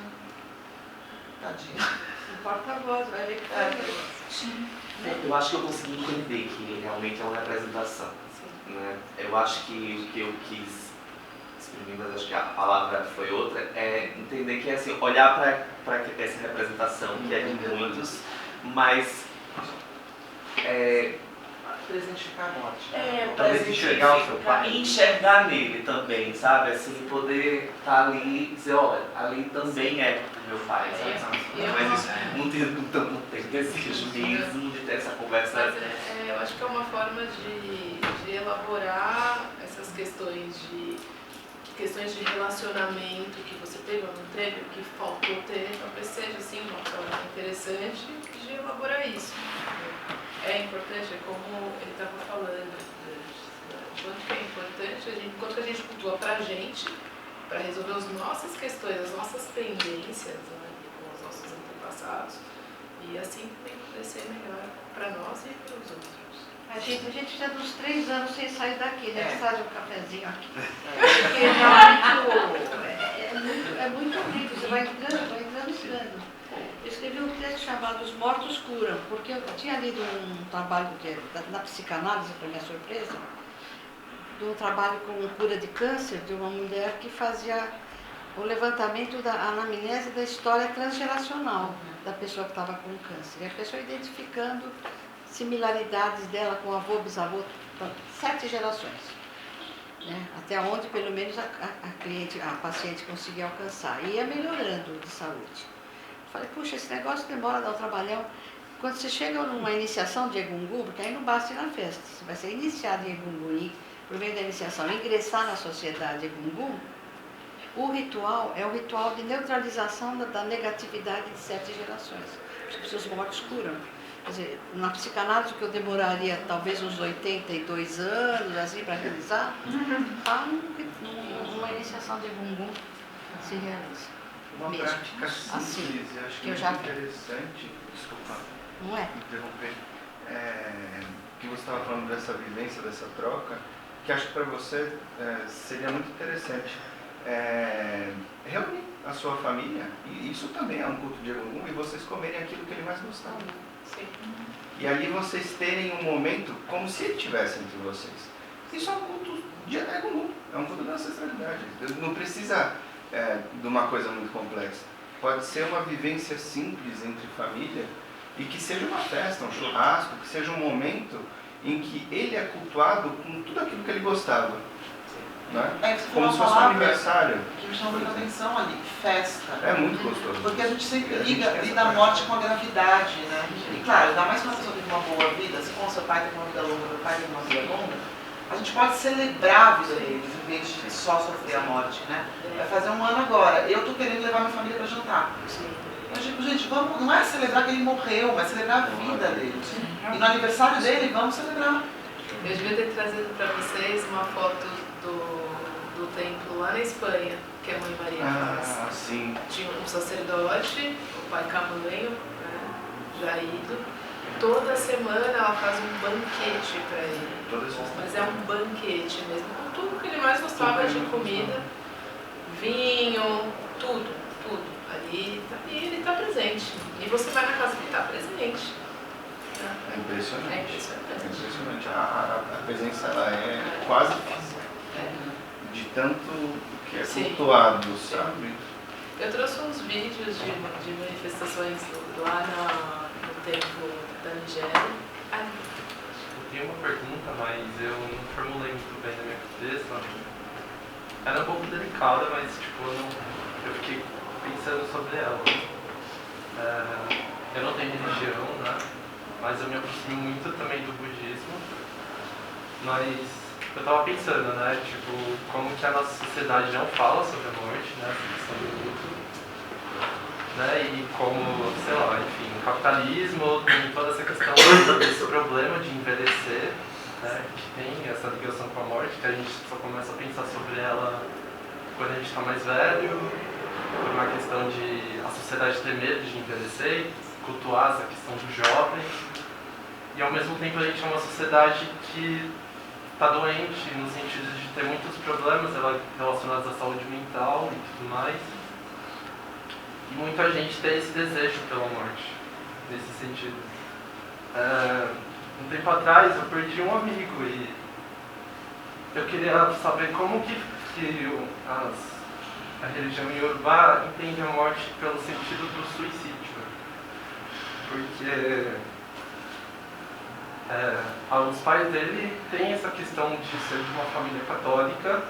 Tadinho. Um porta-voz, vai ver que Sim. Eu acho que eu consegui entender que ele realmente é uma representação. Né? Eu acho que o que eu quis exprimir, mas acho que a palavra foi outra, é entender que é assim, olhar para essa representação, que é de muitos, mas presentificar a morte. Talvez enxergar o seu pai. E enxergar nele também, sabe? Assim, poder estar ali e dizer, olha, ali também é meu pai, sabe? Mas isso não tem desejo mesmo de ter essa conversa. Mas eu acho que é uma forma de elaborar essas questões de relacionamento que você pegou no treino, que faltou ter, talvez seja assim, uma forma interessante de elaborar isso. É importante, é como ele estava falando, quanto que é importante, quanto que a gente cultua pra gente, para resolver as nossas questões, as nossas pendências, né, com os nossos antepassados, e assim também poder ser melhor para nós e para os outros. A gente já dos 3 anos sem sair daqui, né? Que faz um cafezinho aqui. Porque é muito rico, você vai entrando. Eu escrevi um texto chamado Os Mortos Curam, porque eu tinha lido um trabalho na psicanálise, para minha surpresa, de um trabalho com cura de câncer de uma mulher que fazia o levantamento da anamnese da história transgeracional da pessoa que estava com câncer. E a pessoa identificando similaridades dela com o avô, bisavô, 7 gerações. Né? Até onde, pelo menos, a paciente conseguia alcançar. E ia melhorando de saúde. Falei, puxa, esse negócio demora a dar um trabalhão. Quando você chega numa iniciação de Egungun, porque aí não basta ir na festa, você vai ser iniciado em Egungun e, por meio da iniciação, ingressar na sociedade Egungun, o ritual é o ritual de neutralização da negatividade de 7 gerações. Os seus mortos curam. Quer dizer, na psicanálise, que eu demoraria talvez uns 82 anos, assim, para realizar, numa iniciação de Egungun se realiza. Uma mesmo. prática simples, Assim, acho que eu muito já vi. interessante, desculpa Não é? interromper, que você estava falando dessa vivência, dessa troca, que acho que para você seria muito interessante reunir a sua família, e isso também é um culto de Egungun, e vocês comerem aquilo que ele mais gostava. Sim. E aí vocês terem um momento como se ele estivesse entre vocês. Isso é um culto de Egungun, é um culto da ancestralidade. Não precisa de uma coisa muito complexa. Pode ser uma vivência simples entre família e que seja uma festa, um churrasco, que seja um momento em que ele é cultuado com tudo aquilo que ele gostava. Né? Você Como falou se uma fosse um palavra aniversário. que me chamou muita atenção ali, festa. É muito gostoso. Porque a gente sempre lida a morte com a gravidade, né? E claro, ainda mais quando a pessoa teve uma boa vida, assim como seu pai teve uma vida longa, meu pai teve uma vida longa, a gente pode celebrar a vida deles, em vez de só sofrer a morte, né? Vai fazer 1 ano agora, eu tô querendo levar minha família para jantar. Eu digo, gente, vamos, não é celebrar que ele morreu, mas celebrar a vida dele. E no aniversário dele, vamos celebrar. Eu devia ter trazido para vocês uma foto do templo lá na Espanha, que a Mãe Maria faz. Ah, sim. Tinha um sacerdote, o pai Camulenho, né, já ido. Toda semana ela faz um banquete para ele. Mas é um banquete mesmo, com tudo que ele mais gostava de comida, vinho, tudo. Ali ele está presente. E você vai na casa que está presente. É impressionante. É impressionante. É impressionante. A presença ela é quase física. De tanto que é cultuado, sabe? Eu trouxe uns vídeos de manifestações lá no templo da Nigéria. Eu tenho uma pergunta, mas eu não formulei muito bem na minha cabeça. Ela é um pouco delicada, mas tipo, eu fiquei pensando sobre ela. Eu não tenho religião, né? Mas eu me aproximo muito também do budismo. Mas eu tava pensando, né? Tipo, como que a nossa sociedade não fala sobre a morte, né? Essa questão do luto. Né? E como, sei lá, enfim, o capitalismo tem toda essa questão desse problema de envelhecer, né? Que tem essa ligação com a morte, que a gente só começa a pensar sobre ela quando a gente está mais velho, por uma questão de a sociedade ter medo de envelhecer, cultuar essa questão do jovem, e ao mesmo tempo a gente é uma sociedade que está doente, no sentido de ter muitos problemas relacionados à saúde mental e tudo mais. E muita gente tem esse desejo pela morte, nesse sentido. Um tempo atrás eu perdi um amigo e eu queria saber como que a religião iorubá entende a morte pelo sentido do suicídio. Porque os pais dele têm essa questão de ser de uma família católica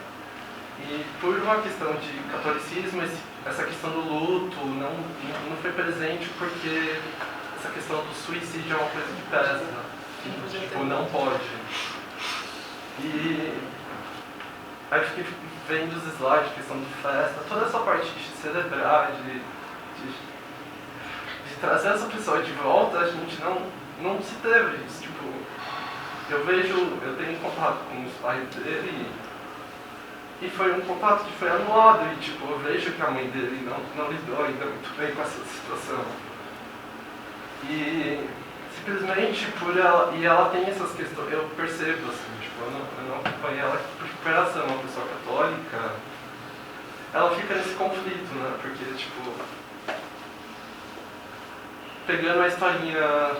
e por uma questão de catolicismo, essa questão do luto não foi presente porque essa questão do suicídio é uma coisa que pesa, tipo, não pode. E aí eu fiquei vendo os slides, questão de festa, toda essa parte de celebrar, de trazer essa pessoa de volta, a gente não se teve isso. Tipo, eu tenho contato com os pais dele e foi um contato que foi anulado e tipo, eu vejo que a mãe dele não lidou ainda muito bem com essa situação. E simplesmente por ela, e ela tem essas questões, eu percebo assim, tipo, eu não acompanhei ela por ela ser uma pessoa católica, ela fica nesse conflito, né, porque tipo, pegando a historinha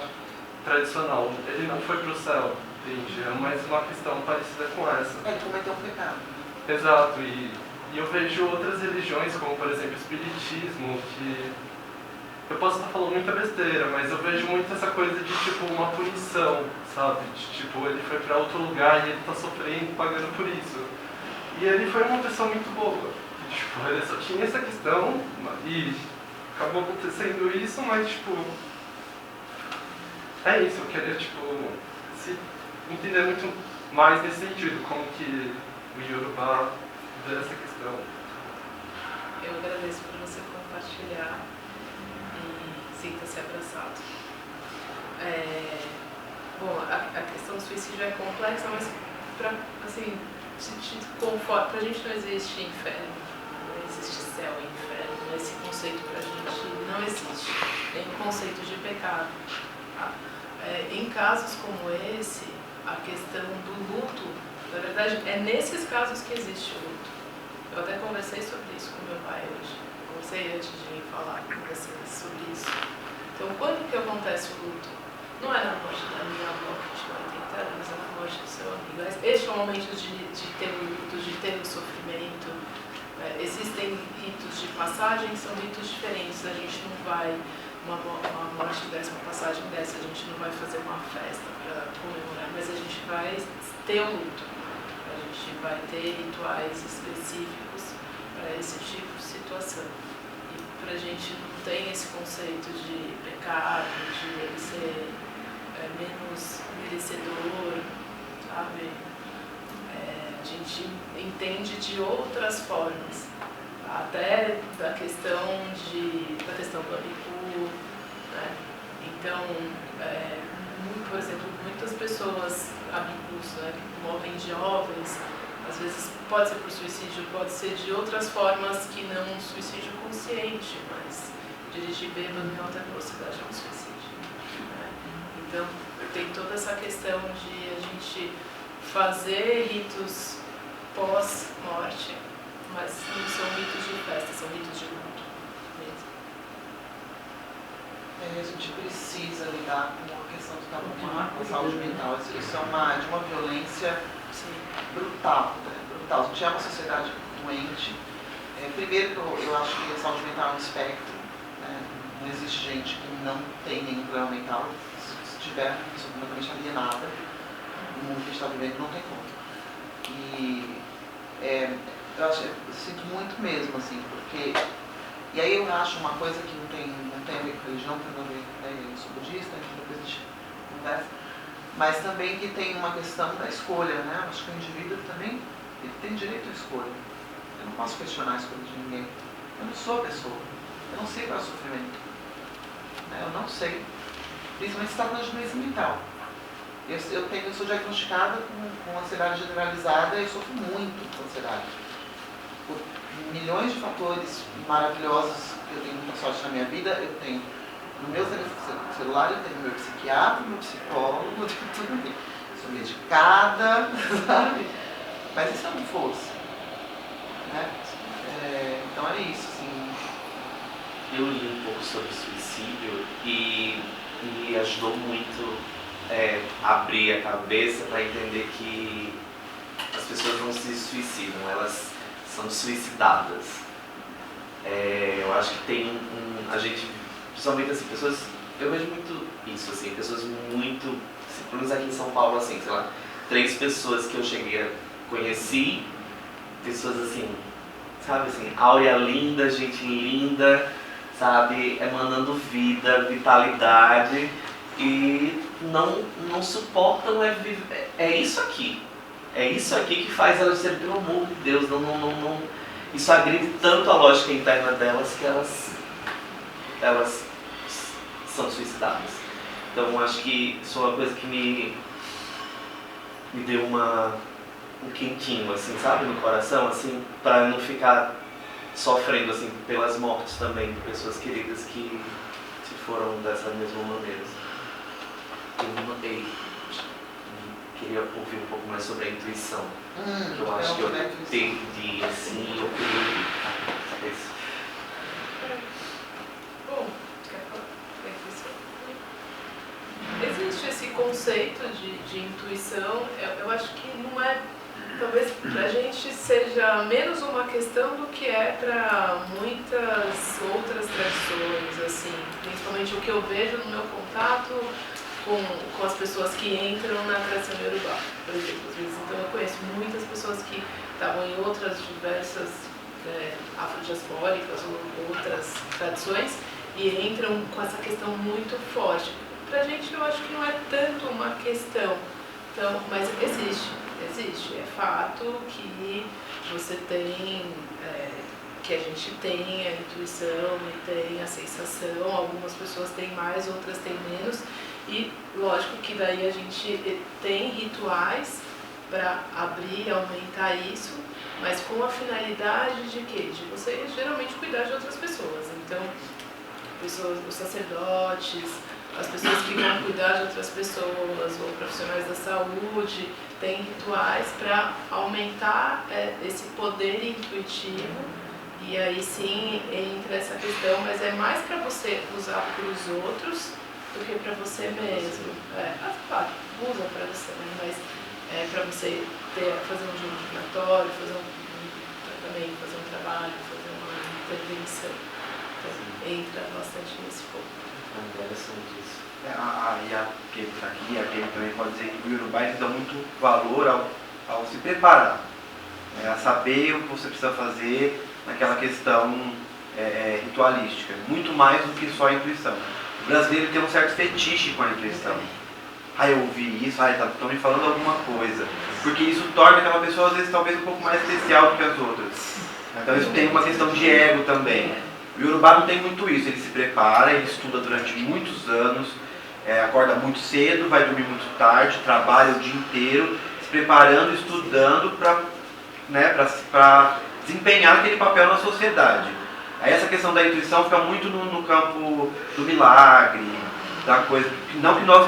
tradicional, ele não foi pro céu, entende? É mais uma questão parecida com essa. Ele cometeu um pecado. Exato, e eu vejo outras religiões, como por exemplo o Espiritismo, que eu posso estar falando muita besteira, mas eu vejo muito essa coisa de tipo uma punição, sabe? De, tipo, ele foi pra outro lugar e ele tá sofrendo, pagando por isso. E ele foi uma pessoa muito boa. Tipo, ele só tinha essa questão e acabou acontecendo isso, mas tipo, é isso, eu queria tipo entender muito mais nesse sentido, como que o Yorubá vê essa questão. Eu agradeço por você compartilhar e sinta-se abraçado. Bom, a questão do suicídio é complexa, mas pra gente não existe inferno, não existe céu e inferno. Esse conceito pra gente não existe, nem o conceito de pecado. Em casos como esse, a questão do luto, na verdade, é nesses casos que existe o luto. Eu até conversei sobre isso com meu pai hoje. Conversei antes de vir falar com vocês sobre isso. Então, quando que acontece o luto? Não é na morte da minha avó, que tinha 80 anos, é na morte do seu amigo. Este é o momento de ter o luto, de ter o sofrimento. Existem ritos de passagem, são ritos diferentes. A gente não vai, uma morte dessa, uma passagem dessa, a gente não vai fazer uma festa para comemorar, mas a gente vai ter o luto. A gente vai ter rituais específicos para esse tipo de situação. E para a gente não tem esse conceito de pecado, de ele ser menos merecedor, sabe? A gente entende de outras formas, até da questão do Abiku, né? Então, por exemplo, muitas pessoas Abikus, né, que movem jovens, às vezes pode ser por suicídio, pode ser de outras formas que não um suicídio consciente, mas dirigir bêbado em alta velocidade é um suicídio, né? Então, tem toda essa questão de a gente fazer ritos pós-morte, mas não são ritos de festa, são ritos de luto mesmo. A gente precisa lidar com a questão do tabu com a saúde mental. Isso é de uma violência brutal, né? Brutal. A gente é uma sociedade doente. Primeiro, eu acho que a saúde mental é um espectro, né? Não existe gente que não tem nenhum problema mental. Se tiver, uma pessoa completamente alienada, no mundo que a gente está vivendo, não tem como. E eu sinto muito mesmo, assim, porque... E aí eu acho uma coisa que não tem a ver com religião, tem a ver, né? Eu sou budista, então depois a gente conversa, mas também que tem uma questão da escolha, né? Acho que o indivíduo também ele tem direito à escolha. Eu não posso questionar a escolha de ninguém. Eu não sou a pessoa. Eu não sei qual é o sofrimento. Né? Eu não sei. Principalmente se está falando de doença mental. Eu sou diagnosticada com ansiedade generalizada e eu sofro muito com ansiedade. Por milhões de fatores maravilhosos que eu tenho muita sorte na minha vida, eu tenho no meu celular, eu tenho meu psiquiatra, meu psicólogo, eu tenho tudo ali. Sou medicada, sabe? Mas e se eu não fosse? Né? Então é isso, assim. Eu li um pouco sobre suicídio e me ajudou muito abrir a cabeça para entender que as pessoas não se suicidam, elas são suicidadas. Eu acho que tem a gente, principalmente assim, pessoas, eu vejo muito isso, assim, pessoas muito, pelo menos aqui em São Paulo, assim, sei lá, 3 pessoas que eu conheci, pessoas assim, sabe assim, áurea linda, gente linda, sabe, emanando vida, vitalidade, e não suportam viver. É isso aqui que faz elas serem, pelo amor de Deus, isso agride tanto a lógica interna delas que elas são suicidadas. Então acho que isso é uma coisa que me deu um quentinho, assim, sabe, no coração, assim, para não ficar sofrendo, assim, pelas mortes também de pessoas queridas que se foram dessa mesma maneira. Queria ouvir um pouco mais sobre a intuição, que eu acho que eu perdi, assim, eu perdi a cabeça. Bom, existe esse conceito de intuição, eu acho que não é, talvez pra gente seja menos uma questão do que é para muitas outras tradições, assim, principalmente o que eu vejo no meu contato com as pessoas que entram na tradição iorubá, por exemplo. Às vezes, então eu conheço muitas pessoas que estavam em outras diversas afrodiaspóricas ou outras tradições e entram com essa questão muito forte. Pra gente eu acho que não é tanto uma questão, então, mas existe, é fato que você tem, que a gente tem a intuição e tem a sensação, algumas pessoas têm mais, outras têm menos, e lógico que daí a gente tem rituais para abrir, aumentar isso, mas com a finalidade de quê? De você geralmente cuidar de outras pessoas. Então, os sacerdotes, as pessoas que vão cuidar de outras pessoas, ou profissionais da saúde, têm rituais para aumentar esse poder intuitivo, e aí sim entra essa questão, mas é mais para você usar para os outros do que para você mesmo. Claro, usa para você, né? Mas para você fazer um jogo divinatório, fazer um tratamento, fazer um trabalho, fazer uma intervenção. Então, entra bastante nesse ponto. Interessante isso. E a Kemi está aqui, a Kemi também pode dizer que o Iorubá dá muito valor ao se preparar, a saber o que você precisa fazer naquela questão ritualística, muito mais do que só a intuição. O brasileiro tem um certo fetiche com a intuição. Eu ouvi isso, estão me falando alguma coisa. Porque isso torna aquela pessoa, às vezes, talvez um pouco mais especial do que as outras. Então isso tem uma questão de ego também. O Iorubá não tem muito isso, ele se prepara, ele estuda durante muitos anos, acorda muito cedo, vai dormir muito tarde, trabalha o dia inteiro, se preparando, estudando para desempenhar aquele papel na sociedade. Aí essa questão da intuição fica muito no campo do milagre, da coisa, não que nós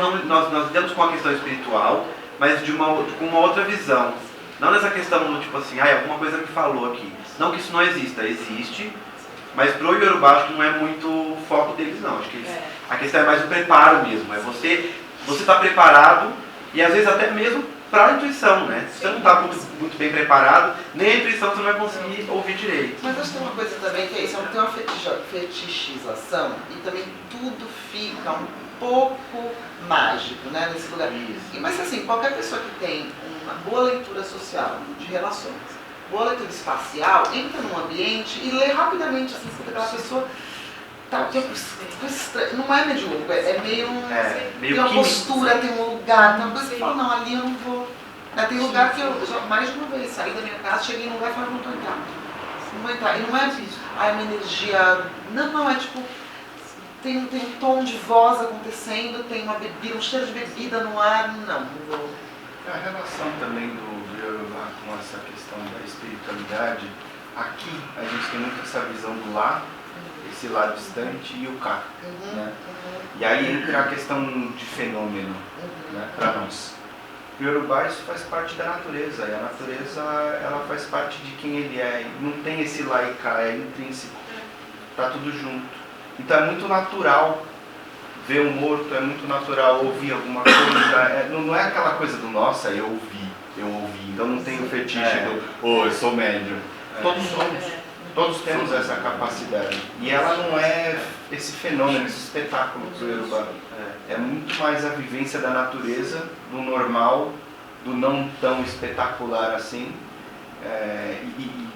lidamos com a questão espiritual, mas com uma outra visão. Não nessa questão do tipo assim, alguma coisa me falou aqui. Não que isso não exista, existe, mas pro Iorubá acho que não é muito o foco deles não. Acho que a questão é mais o preparo mesmo, é você tá preparado e às vezes até mesmo para a intuição, né? Se você não está muito bem preparado, nem a intuição você não vai conseguir ouvir direito. Mas acho que tem uma coisa também que é isso, tem uma fetichização e também tudo fica um pouco mágico, né, nesse lugar. Mas assim, qualquer pessoa que tem uma boa leitura social, de relações, boa leitura espacial, entra num ambiente e lê rapidamente assim, porque aquela pessoa não é medíocre, é meio tem uma postura, tem um lugar, tem uma coisa que fala, não, ali eu não vou. Tem lugar que eu já mais de uma vez saí da minha casa, cheguei num lugar e falei, não vou entrar. E não é uma energia, não, é tipo, tem um tom de voz acontecendo, tem uma bebida, um cheiro de bebida no ar, não vou. A relação também do Iorubá com essa questão da espiritualidade, aqui a gente tem muito essa visão do lá, esse lá distante e o cá. Né? E aí entra a questão de fenômeno, né, para nós. O Iorubá, isso faz parte da natureza, e a natureza ela faz parte de quem ele é, não tem esse lá e cá, é intrínseco, está tudo junto. Então é muito natural ver um morto, é muito natural ouvir alguma coisa, não é aquela coisa do nossa, eu ouvi, então não tem o fetiche do eu sou médium. Todos somos, todos temos essa capacidade. E ela não é esse fenômeno, esse espetáculo do Iorubá. É muito mais a vivência da natureza, do normal, do não tão espetacular assim, e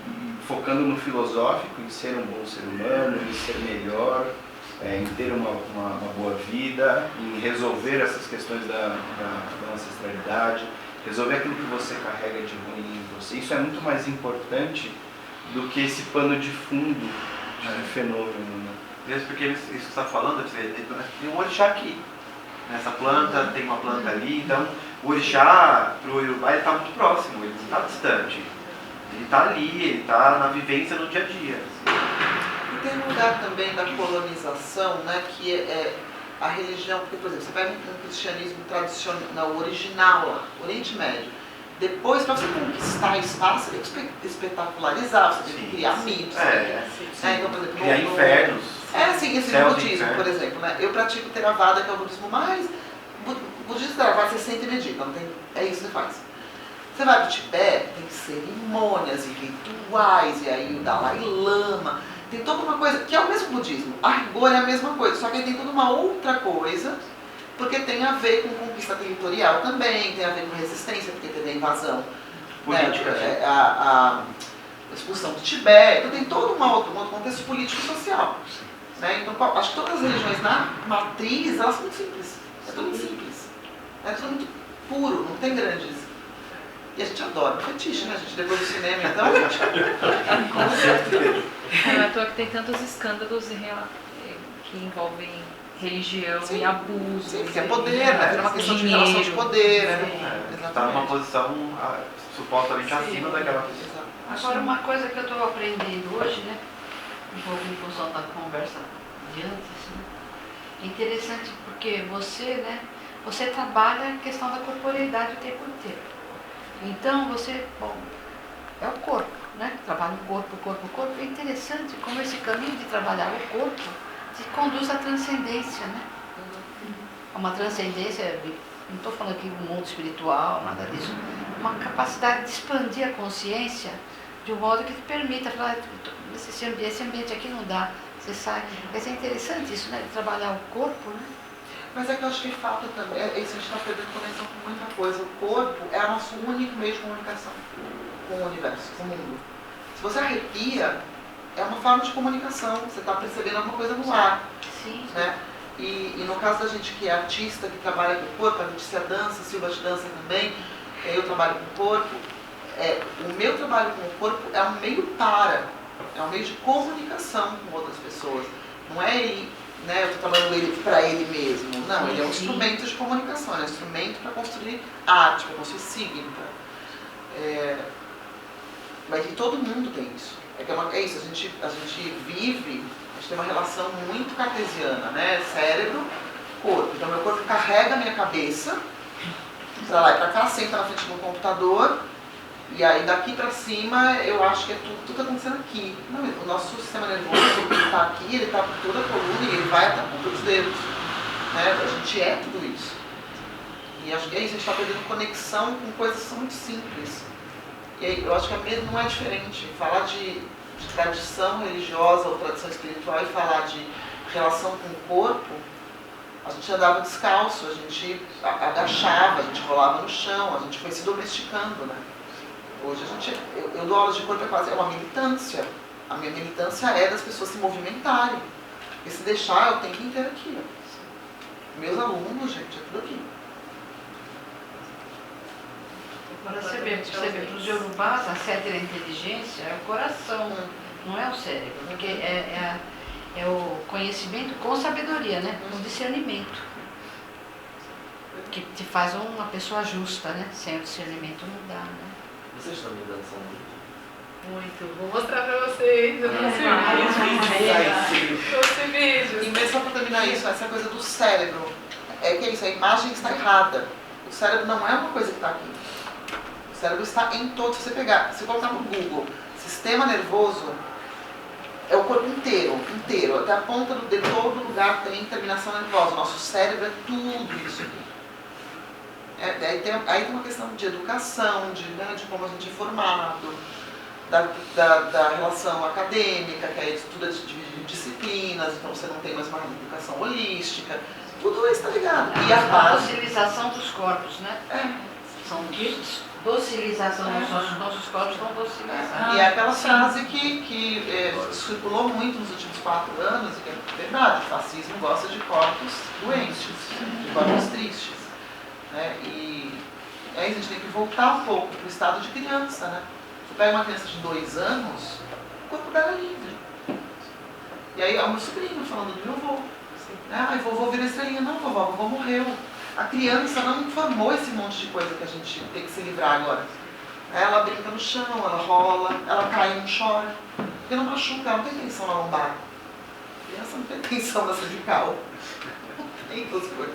focando no filosófico, em ser um bom ser humano, em ser melhor, em ter uma boa vida, em resolver essas questões da ancestralidade, resolver aquilo que você carrega de ruim em você. Isso é muito mais importante do que esse pano de fundo de fenômeno. Né? Mesmo porque isso que você está falando, tem um orixá aqui. Nessa planta, tem uma planta ali, então o orixá para o Iorubá ele está muito próximo, ele não está distante. Ele está ali, ele está na vivência no dia a dia. E tem um lugar também da colonização, né, que é a religião, porque, por exemplo, você pega um cristianismo tradicional, original lá, Oriente Médio. Depois, para você conquistar espaço, você tem que espetacularizar, você tem que criar mitos. Então, por exemplo, criar infernos. Assim, esse budismo, por exemplo, né? Eu pratico Theravada, que é o budismo mais O budista vai, você senta e medita, não tem, é isso que você faz. Você vai para o Tibete, tem cerimônias e rituais, e aí o Dalai Lama, tem toda uma coisa, que é o mesmo budismo. A rigor é a mesma coisa, só que aí tem toda uma outra coisa, porque tem a ver com conquista territorial também, tem a ver com resistência, porque teve a invasão política, né? A expulsão do Tibete, então tem todo um outro contexto político-social. Né? Então, acho que todas as religiões na matriz, elas são muito simples. É tudo muito simples. É tudo muito puro, não tem grandes. E a gente adora fetiche, né, gente? Depois do cinema, então a gente... Com certeza. Não é à toa que tem tantos escândalos que envolvem religião e abuso. Sim, porque é poder, né? É uma questão de relação de poder, né? Está numa posição supostamente acima daquela pessoa. Agora, uma coisa que eu estou aprendendo hoje, né? Um pouco em função da conversa de antes, né? É interessante porque você, né? Você trabalha a questão da corporeidade o tempo inteiro. Então, você, bom, é o corpo, né? Trabalha o corpo, o corpo, o corpo. É interessante como esse caminho de trabalhar o corpo te conduz à transcendência, né? Uma transcendência, não estou falando aqui do mundo espiritual, nada disso. Uma capacidade de expandir a consciência de um modo que te permita falar, esse ambiente aqui não dá, você sai. Mas é interessante isso, né? De trabalhar o corpo, né? Mas é que eu acho que falta também, isso a gente está perdendo conexão com muita coisa. O corpo é o nosso único meio de comunicação com o universo, com o mundo. Se você arrepia, é uma forma de comunicação, você está percebendo alguma coisa no ar. Sim. Né? E no caso da gente que é artista, que trabalha com o corpo, a Letícia dança, a Silva de dança também, eu trabalho com o corpo. O meu trabalho com o corpo é um meio é um meio de comunicação com outras pessoas. Não é ele, né, eu estou trabalhando ele para ele mesmo. Não, ele é um instrumento de comunicação, é um instrumento para construir arte, para construir signo. Mas e todo mundo tem isso. É isso, a gente vive, a gente tem uma relação muito cartesiana, né? Cérebro, corpo. Então meu corpo carrega a minha cabeça, pra lá e pra cá, senta na frente do computador, e aí daqui pra cima eu acho que é tudo tá acontecendo aqui. Não, o nosso sistema nervoso, ele tá aqui, ele tá por toda a coluna e ele vai até a ponta dos dedos. Né? A gente é tudo isso. E acho que é isso, a gente está perdendo conexão com coisas que são muito simples. E aí, eu acho que não é diferente. Falar de tradição religiosa ou tradição espiritual e falar de relação com o corpo, a gente andava descalço, a gente agachava, a gente rolava no chão, a gente foi se domesticando, né? Hoje eu dou aulas de corpo, é uma militância. A minha militância é das pessoas se movimentarem. E se deixar, é o tempo inteiro aqui. Ó. Meus alunos, gente, é tudo aqui. Agora você vê, para os Yorubás, a sede da inteligência é o coração, não é o cérebro, porque é o conhecimento com sabedoria, né? Com discernimento. Que te faz uma pessoa justa, né? Sem o discernimento não dá, né? Vocês estão me dançando muito. Vou mostrar pra vocês. Eu trouxe vídeos. E mesmo só para terminar isso, essa coisa do cérebro. É que é isso, a imagem está errada. O cérebro não é uma coisa que está aqui. O cérebro está em todo. Se você pegar, se colocar no Google, sistema nervoso, é o corpo inteiro, até a ponta do dedo, todo lugar tem terminação nervosa. O nosso cérebro é tudo isso aqui. Aí tem uma questão de educação, de como a gente é formado, da relação acadêmica, que aí tudo é dividido em disciplinas, então você não tem mais uma educação holística. Tudo isso está ligado. E a docilização dos corpos, né? São docilização, nossos corpos estão docilizados. E é aquela frase que circulou muito nos últimos 4 anos, e que é verdade, o fascismo gosta de corpos doentes, de corpos tristes. Né? E aí a gente tem que voltar um pouco para o estado de criança. Né? Você pega uma criança de 2 anos, o corpo dela é livre. E aí é o meu sobrinho falando do meu avô. Ai, vovô vira estrelinha. Não, vovô morreu. A criança não formou esse monte de coisa que a gente tem que se livrar agora. Ela brinca no chão, ela rola, ela cai e não chora. Porque não machuca, ela não tem tensão na lombar. A criança não tem tensão na cervical. Não tem duas coisas.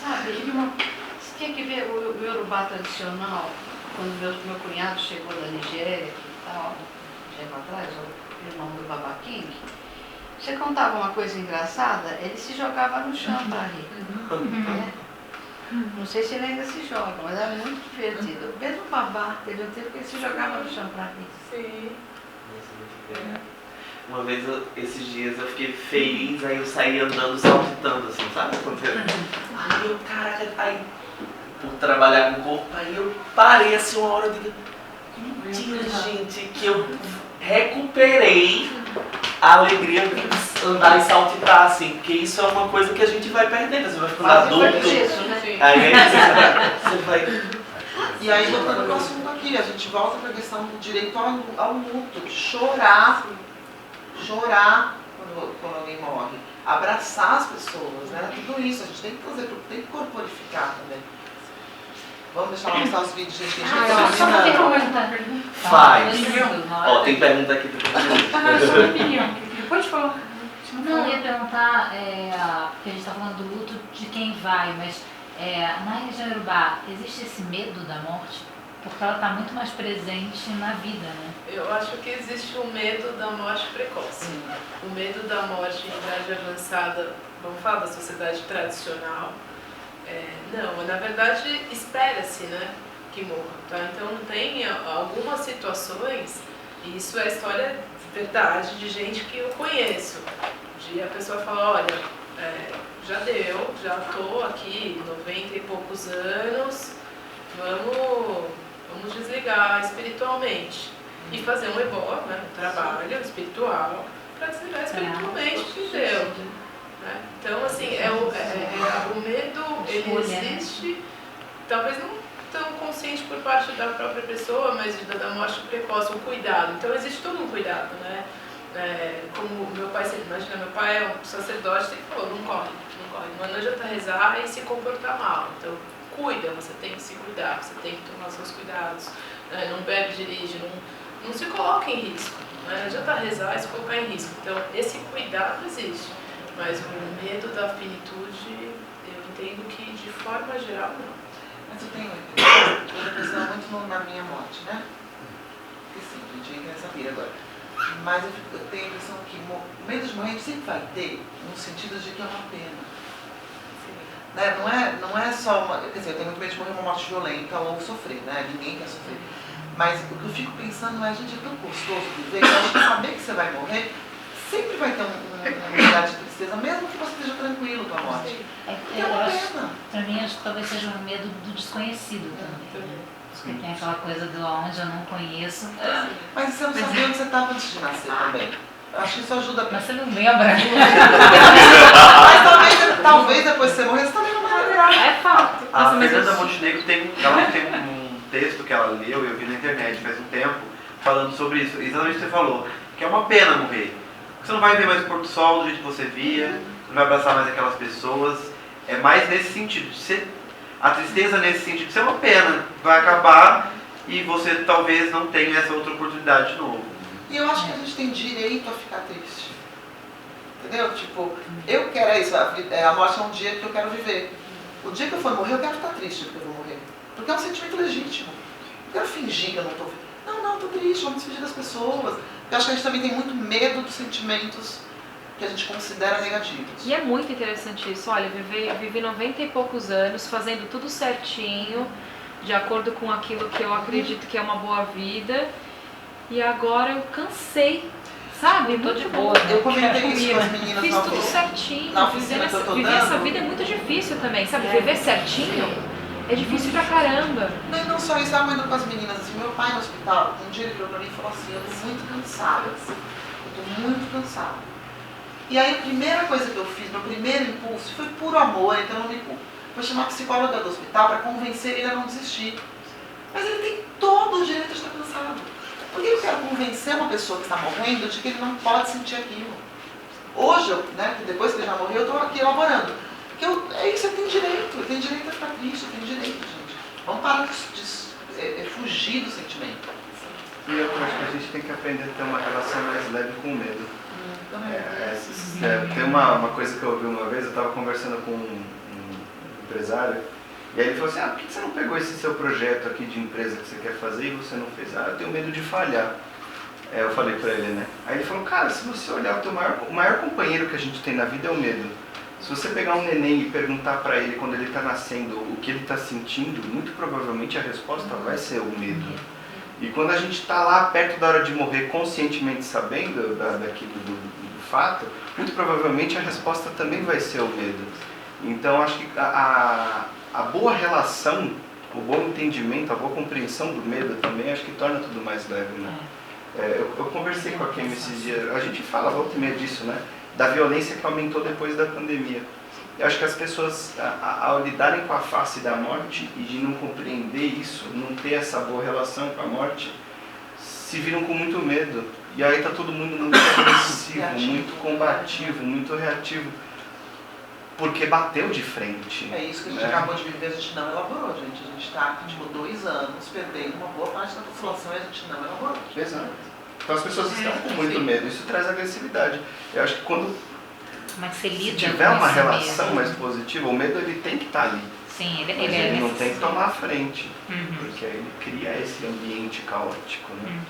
Sabe, você tinha que ver o Yorubá tradicional, quando meu cunhado chegou da Nigéria, que tal, tempo atrás, o irmão do Baba King. Você contava uma coisa engraçada, ele se jogava no chão para rir. Né? Não sei se ele ainda se joga, mas é muito divertido. Mesmo o babá, teve um tempo que ele se jogava no chão pra mim. Sim. Uma vez, esses dias, eu fiquei feliz, aí eu saí andando, saltitando, assim, sabe? Aí eu, caraca, aí, por trabalhar com o corpo, aí eu parei assim uma hora, eu digo, mentira, gente, que eu recuperei a alegria de andar e saltitar, assim, porque isso é uma coisa que a gente vai perdendo, você vai ficando adulto, aí você vai... E aí, voltando para o assunto aqui, a gente volta para a questão do direito ao luto, de chorar quando alguém morre, abraçar as pessoas, né? Tudo isso, a gente tem que fazer, tem que corporificar também. Vamos deixar lá mostrar os vídeos, gente, que a gente vai Só tem terminando. pergunta. Faz. Ó, tem pergunta aqui do Sua opinião. Pode falar. Não, eu ia perguntar, porque a gente está falando do luto de quem vai, mas na religião Yorubá, existe esse medo da morte? Porque ela está muito mais presente na vida, né? Eu acho que existe o medo da morte precoce. O medo da morte em idade avançada, vamos falar da sociedade tradicional. Não, na verdade espera-se, né, que morra. Tá? Então tem algumas situações, e isso é história de verdade, de gente que eu conheço. De a pessoa falar, olha, já deu, já estou aqui 90 e poucos anos, vamos desligar espiritualmente. E fazer um ebó, né, um trabalho espiritual, para desligar espiritualmente, que deu. Né? Então, assim, o medo, ele existe, talvez não tão consciente por parte da própria pessoa, mas da morte precoce, o cuidado. Então, existe todo um cuidado, né? Como meu pai sempre imagina, meu pai é um sacerdote que falou, não corre, não adianta rezar e se comportar mal. Então, cuida, você tem que se cuidar, você tem que tomar seus cuidados, não bebe, dirige, não se coloca em risco, né? Não adianta rezar e se colocar em risco. Então, esse cuidado existe, mas o medo da finitude, eu entendo que de forma geral não. Mas eu tenho uma impressão muito na minha morte, né? Porque sim, a gente entra nessa pira agora. Mas eu tenho a impressão que o medo de morrer a gente sempre vai ter, no sentido de que é uma pena. Né? Não é só uma... Quer dizer, eu tenho muito medo de morrer uma morte violenta ou sofrer, né? Ninguém quer sofrer. Mas o que eu fico pensando é, gente, é tão gostoso viver, que eu acho que saber que você vai morrer sempre vai ter uma unidade de tristeza, mesmo que você esteja tranquilo com a morte. Porque é uma pena. Pra mim, acho que talvez seja um medo do desconhecido também. Porque tem aquela coisa do onde eu não conheço. Mas você não sabia onde você estava antes de nascer também. Eu acho que isso ajuda. Mas você não lembra. Mas talvez depois que você morrer, você também não vai lembrar. É fato. A Fernanda Montenegro tem um texto que ela leu, eu vi na internet faz um tempo, falando sobre isso. Exatamente o que você falou, que é uma pena morrer. Você não vai ver mais o pôr do sol do jeito que você via, não vai abraçar mais aquelas pessoas. É mais nesse sentido, de ser, a tristeza nesse sentido de ser uma pena. Vai acabar e você talvez não tenha essa outra oportunidade de novo. E eu acho que a gente tem direito a ficar triste. Entendeu? Tipo, eu quero isso, a morte é um dia que eu quero viver. O dia que eu for morrer, eu quero ficar triste porque eu vou morrer. Porque é um sentimento legítimo. Eu quero fingir que eu não estou vivendo. Não, estou triste, vamos despedir das pessoas. Eu acho que a gente também tem muito medo dos sentimentos que a gente considera negativos. E é muito interessante isso. Olha, vivi 90 e poucos anos, fazendo tudo certinho, de acordo com aquilo que eu acredito que é uma boa vida. E agora eu cansei, sabe? Tô de boa. Eu comentei isso com as meninas. Fiz tudo certinho. Na oficina que eu tô viver dando. essa vida é muito difícil também, sabe? Viver certinho é difícil pra caramba. Não, não só isso, eu estava indo com as meninas, assim, meu pai no hospital, um dia ele virou pra mim e falou assim, eu tô muito cansada, assim, eu tô muito cansada. E aí a primeira coisa que eu fiz, meu primeiro impulso, foi puro amor, então eu não me culpo, foi chamar a psicóloga do hospital para convencer ele a não desistir. Mas ele tem todo o direito de estar cansado. Por que eu quero convencer uma pessoa que está morrendo de que ele não pode sentir aquilo? Hoje, né, depois que ele já morreu, eu estou aqui elaborando. Porque é isso, ele tem direito a ficar triste, tem direito, gente. Vamos parar de fugir do sentimento. E eu acho que a gente tem que aprender a ter uma relação mais leve com o medo. Tem uma coisa que eu ouvi uma vez, eu estava conversando com um empresário, e aí ele falou assim, por que você não pegou esse seu projeto aqui de empresa que você quer fazer e você não fez? Eu tenho medo de falhar. Eu falei para ele, né? Aí ele falou, cara, se você olhar, o maior companheiro que a gente tem na vida é o medo. Se você pegar um neném e perguntar para ele quando ele está nascendo o que ele está sentindo, muito provavelmente a resposta vai ser o medo. E quando a gente está lá perto da hora de morrer, conscientemente sabendo daquilo do fato, muito provavelmente a resposta também vai ser o medo. Então acho que a boa relação, o bom entendimento, a boa compreensão do medo também acho que torna tudo mais leve, né? Eu conversei com a Kim esses dias, a gente fala volta e meia disso, né? Da violência que aumentou depois da pandemia. Eu acho que as pessoas, ao lidarem com a face da morte e de não compreender isso, não ter essa boa relação com a morte, se viram com muito medo. E aí está todo mundo muito agressivo, muito combativo, muito reativo. Porque bateu de frente. É isso que a gente acabou de viver, a gente não elaborou, gente. A gente está, 2 anos, perdendo uma boa parte da população e a gente não elaborou. Exato. Então as pessoas estão com muito medo, isso traz agressividade. Eu acho que quando se tiver uma relação mais positiva, o medo ele tem que estar ali. Sim, ele não tem que tomar a frente, porque aí ele cria esse ambiente caótico, né?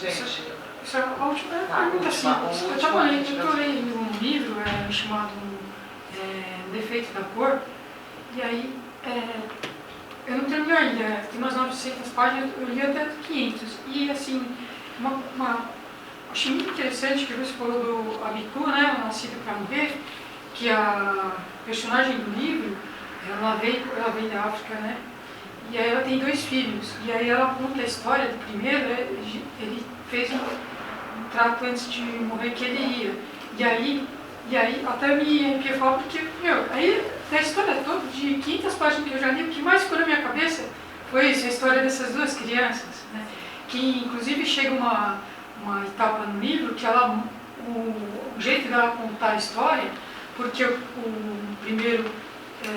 Gente, isso é a última pergunta, assim. Eu estou lendo um livro chamado Defeito da Cor, e aí eu não terminei ainda, tem umas 900 páginas, eu li até 500. E assim, achei muito interessante que você falou do Abitu, né, o Nascido para Morrer, que a personagem do livro, ela vem da África, né, e aí ela tem 2 filhos. E aí ela conta a história do primeiro, ele fez um trato antes de morrer que ele ia. E aí até me arrepiei falar, porque, aí da história toda, de 500 páginas que eu já li, o que mais ficou na minha cabeça foi isso, a história dessas 2 crianças, né? Que inclusive chega uma etapa no livro que o jeito dela contar a história, porque o primeiro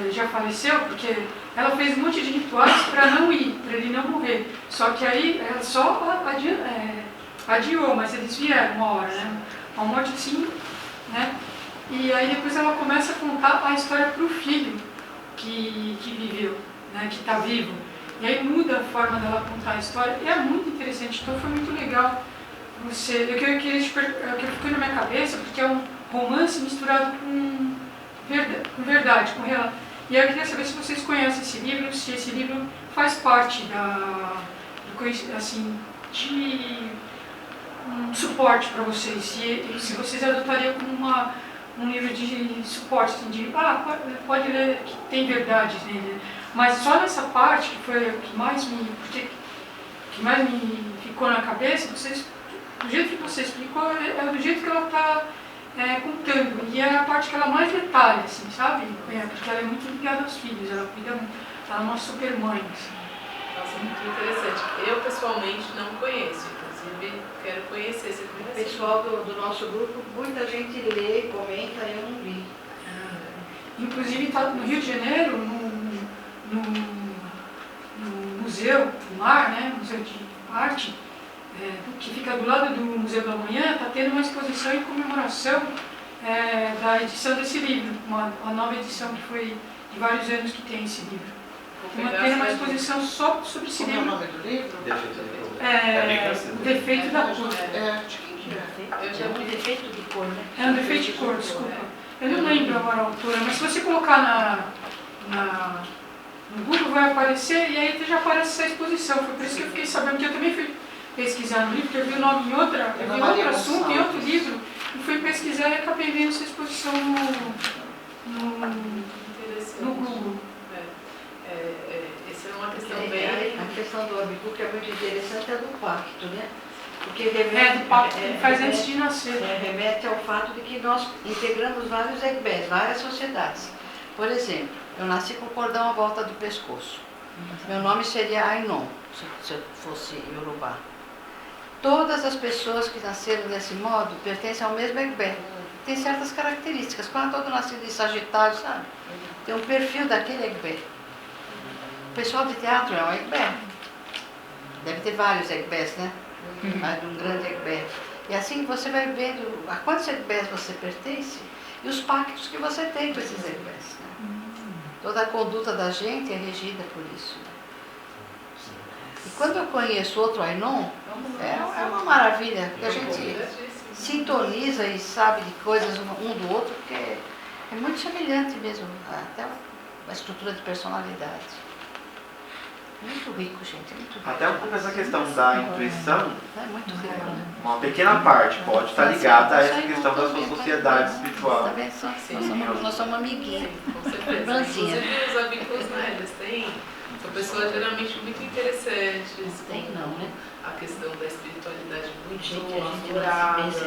já faleceu, porque ela fez um monte de rituais para não ir, para ele não morrer. Só que aí ela só adiou, mas eles vieram uma hora, né? Uma morte assim, né? E aí depois ela começa a contar a história para o filho que viveu, né? Que está vivo. E aí muda a forma dela contar a história. E é muito interessante, então foi muito legal. O que ficou na minha cabeça, porque é um romance misturado com verdade, com real. E aí eu queria saber se vocês conhecem esse livro, se esse livro faz parte assim, de um suporte para vocês, se vocês adotariam como um livro de suporte, assim, de pode ler que tem verdades nele, mas só nessa parte que foi o que mais me ficou na cabeça, do jeito que você explicou, é do jeito que ela está contando, e é a parte que ela mais detalha, assim, sabe? Porque ela é muito ligada aos filhos, ela cuida muito, ela é uma super mãe. Assim. Nossa, muito interessante. Eu pessoalmente não conheço, inclusive quero conhecer. Você o pessoal do nosso grupo, muita gente lê, comenta, eu não vi. Inclusive está no Rio de Janeiro, no Museu do Mar, né? Museu de Arte, que fica do lado do Museu do Amanhã, está tendo uma exposição em comemoração da edição desse livro, uma nova edição que foi de vários anos que tem esse livro. Tem uma exposição só sobre esse livro. Como é o nome do livro? O Defeito da Cor. De quem que é? É um defeito de cor, né? É um defeito de cor, desculpa. Eu não lembro agora a autora, mas se você colocar no Google vai aparecer, e aí já aparece essa exposição. Foi por isso que eu fiquei sabendo, que eu também fui pesquisar no livro, porque eu vi o nome em outro assunto, em outro livro, e fui pesquisar e acabei vendo essa exposição no Google. Essa é uma questão bem... A questão do Abitu, que é muito interessante, é do pacto, né? Porque do pacto que faz antes de nascer. Remete ao fato de que nós integramos vários egbés, várias sociedades. Por exemplo, eu nasci com o cordão à volta do pescoço. Meu nome seria Ainon, se eu fosse Yorubá. Todas as pessoas que nasceram desse modo pertencem ao mesmo egbé. Tem certas características. Quando todo nascido em Sagitário, sabe? Tem um perfil daquele egbé. O pessoal de teatro é um egbé. Deve ter vários egbés, né? Mas de um grande egbé. E assim você vai vendo a quantos egbés você pertence e os pactos que você tem com esses egbés. Né? Toda a conduta da gente é regida por isso. E quando eu conheço outro Ainon, é uma maravilha, porque a gente sintoniza e sabe de coisas um do outro, porque é muito semelhante mesmo, até a estrutura de personalidade. Muito rico, gente, muito rico. Até um pouco essa questão da intuição, É muito rico. uma pequena parte pode estar ligada a essa questão da sua sociedade espiritual. Tá vendo? Nós somos amiguinhos. Com certeza. Irmãzinha. Inclusive os amigos, né, eles são pessoas geralmente muito interessantes. Tem não, né? A questão da espiritualidade muito Gente, a gente aflorada, não se vê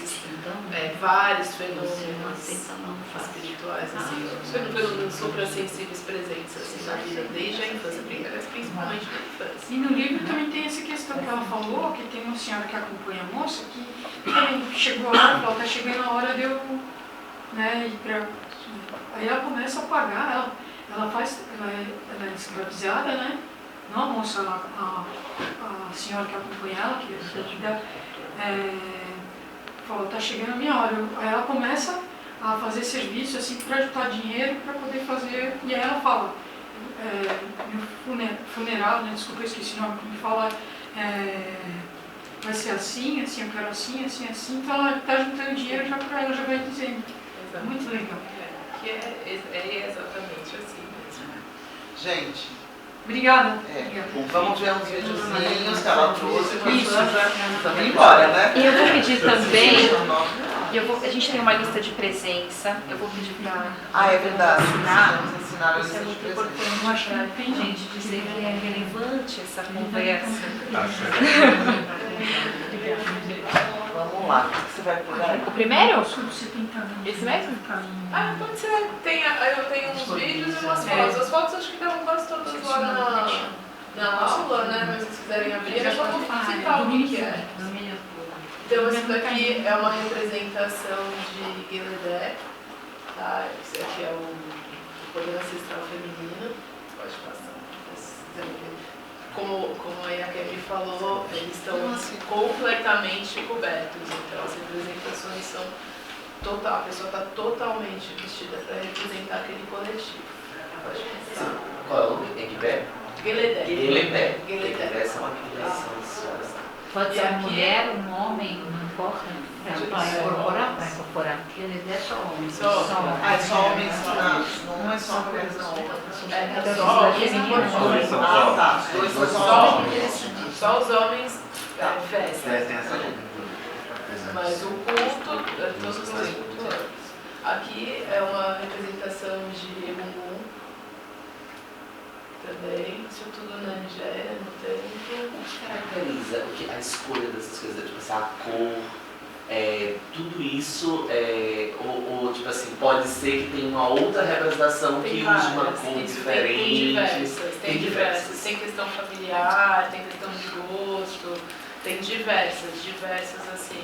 sem uma vários Você fenômenos não aceita não faz. espirituais, assim, fenômenos suprassensíveis presentes assim, na vida desde a infância, principalmente na infância. E no livro também tem essa questão que ela falou, que tem uma senhora que acompanha a moça, que também chegou a hora, falou, tá chegando a hora de eu, né, ir pra... Aí ela começa a pagar, ela é escravizada, né? Não a moça, a senhora que acompanha ela, que falou, tá chegando a minha hora. Aí ela começa a fazer serviço assim para juntar dinheiro para poder fazer. E aí ela fala, meu funeral, né? Desculpa, eu esqueci o nome, me fala, vai ser assim, assim, eu quero assim, assim, assim. Então ela tá juntando dinheiro já para ela, já vai dizendo. Exato. Muito legal. Que é exatamente assim mesmo. Gente, Obrigada. Vamos ver uns videozinhos que ela trouxe para ir embora, né? E eu vou pedir também, a gente tem uma lista de presença, eu vou pedir para... Ah, é verdade. Assinar. Vamos ensinar a Isso é lista de muito presença. importante para a gente dizer que é relevante essa conversa. Tá certo. Vamos lá, o que você vai pegar? O primeiro? Esse mesmo? Ah, pode ser. Eu tenho uns vídeos e umas fotos. As fotos acho que estavam quase todas lá na aula, né? Mas se vocês quiserem abrir, eu só vou citar o que é. Então, esse daqui é uma representação de Gueledé. Tá? Esse aqui é o poder ancestral feminino. Pode passar. Se quiserem ver. Como a Yakemi falou, eles estão completamente cobertos. Então, as representações são total, a pessoa está totalmente vestida para representar aquele coletivo. Pode pensar. Qual é o nome? Eguibé? Gueledé. Gueledé. Gueledé. Gueledé são aqueles são Pode E ser aqui- uma mulher, um homem, não importa. Para incorporar, para incorporar. Ele é só homem. Só homem. Ah, é só homens, não é só mulheres, não. É só homens Homens são Ah, só. tá. Os dois são Só só homens. Só os homens vestem. Tem essa Mas o culto, todos nós cultuamos. Aqui é uma representação de Egungun. Também, isso tudo na Nigéria, no templo. O que caracteriza a escolha dessas coisas? Tipo assim, a cor, tudo isso, ou tipo assim, pode ser que tenha uma outra representação que use uma cor diferente. Tem diversas. Tem questão familiar, tem questão de gosto, tem diversas assim,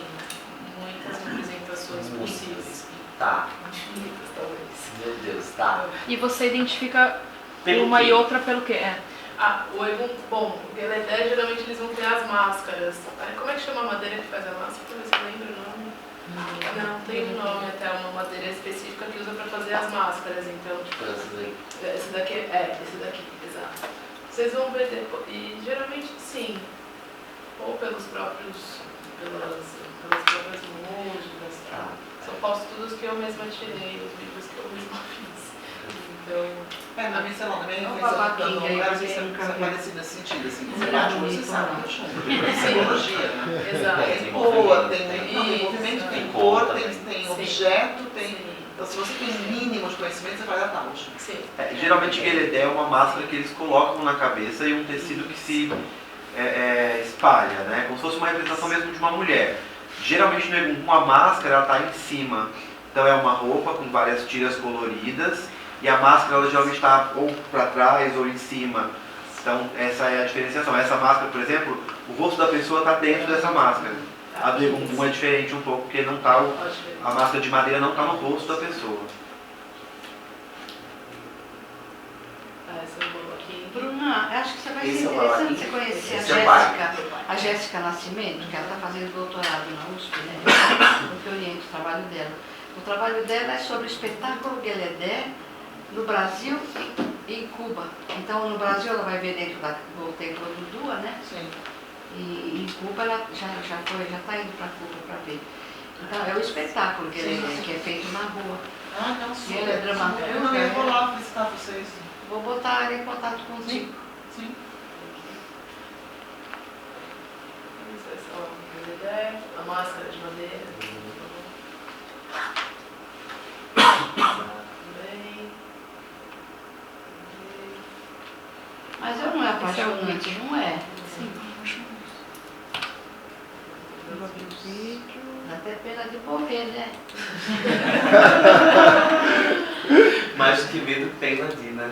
muitas representações possíveis. Tá. Infinitas, talvez. Meu Deus, tá. E você identifica Pelo uma quê? e outra pelo quê? O Egun, bom, o Gueledé geralmente eles vão ter as máscaras. Como é que chama a madeira que faz a máscara? Pra ver se eu lembro o nome. Não, tem um nome até, uma madeira específica que usa para fazer as máscaras, então. Esse daqui, exato. Vocês vão ver depois, e geralmente sim, ou pelas próprias músicas, tá? São fotos todos que eu mesma tirei, os vídeos que eu mesma fiz. Então. Na minha, sei lá, na minha Não, refeição babaquinha, no aí lugar, você isso nunca é viu. parecido nesse sentido, assim, você bate o olho, você sabe que é chumbo. Sim. Psicologia, né? Exato. Tem cor, tem movimento, tem cor, tem objeto, tem... Então, se você tem mínimos conhecimentos, você vai dar tal. Sim. Geralmente Gueledé é uma máscara que eles colocam na cabeça e um tecido que se espalha, né? Como se fosse uma representação mesmo de uma mulher. Geralmente no Egungun a máscara ela está em cima. Então é uma roupa com várias tiras coloridas e a máscara ela geralmente está ou para trás ou em cima. Então essa é a diferenciação. Essa máscara, por exemplo, o rosto da pessoa está dentro dessa máscara. A do Egungun é diferente um pouco, porque não tá a máscara de madeira não está no rosto da pessoa. Essa eu vou aqui. Bruna, acho que você vai ser Esse é o interessante aqui. você conhecer Esse a é o Jéssica. A Jéssica Nascimento, que ela está fazendo doutorado na USP, né? Eu oriento o trabalho dela. O trabalho dela é sobre o espetáculo Gueledé no Brasil e em Cuba. Então, no Brasil ela vai ver dentro do templo do Dua, né? Sim. E em Cuba ela já está indo para Cuba para ver. Então, é o espetáculo que é feito na rua. Ah, não, E ele é dramaturgo. Eu vou lá visitar vocês. Vou botar ele em contato contigo. Sim. Isso é só uma ideia. A máscara de madeira. Também. Mas eu não é apaixonante, não é? Sim, acho Dá até pena de morrer, né? Mais do que medo, pena de, né?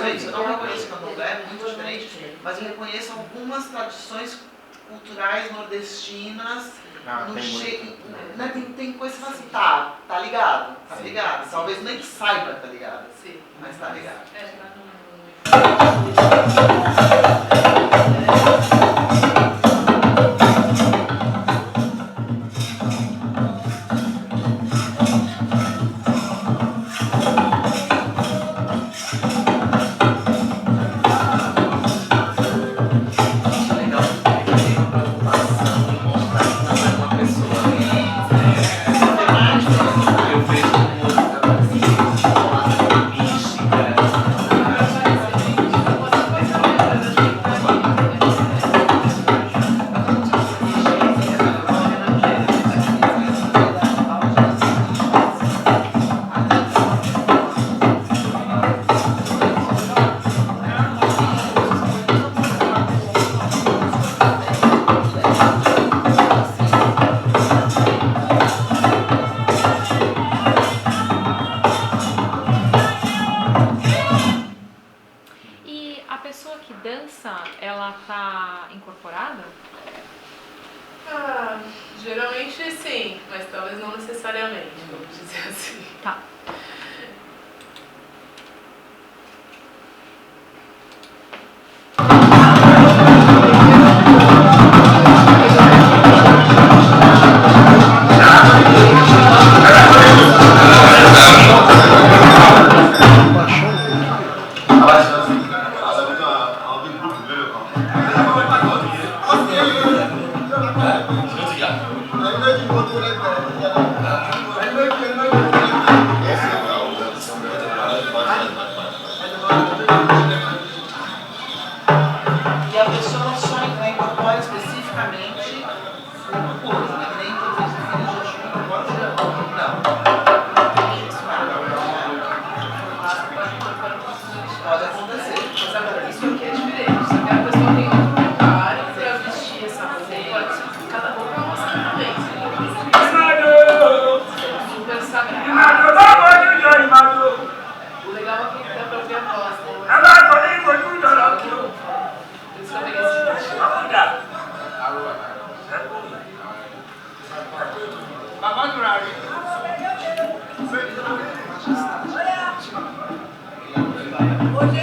Gente, eu não reconheço candomblé, é muito diferente, mas eu reconheço algumas tradições culturais nordestinas. Tem coisa que você fala assim, tá ligado, tá ligado. Talvez nem saiba, tá ligado. Sim. Mas tá ligado. ela tá incorporada? Ah, geralmente sim, mas talvez não necessariamente, vamos dizer assim. Tá. E a pessoa não só incorpora especificamente uma coisa, né? Nem todos os filhos de Exu incorporam não. Pode acontecer. Mas agora, isso aqui é diferente. Se a pessoa tem outro preparo para vestir essa roupa, cada roupa é uma sacramento. Super sagrado. O legal é que dá pra ouvir a voz, né? Por isso que eu peguei esse tipo. Olha,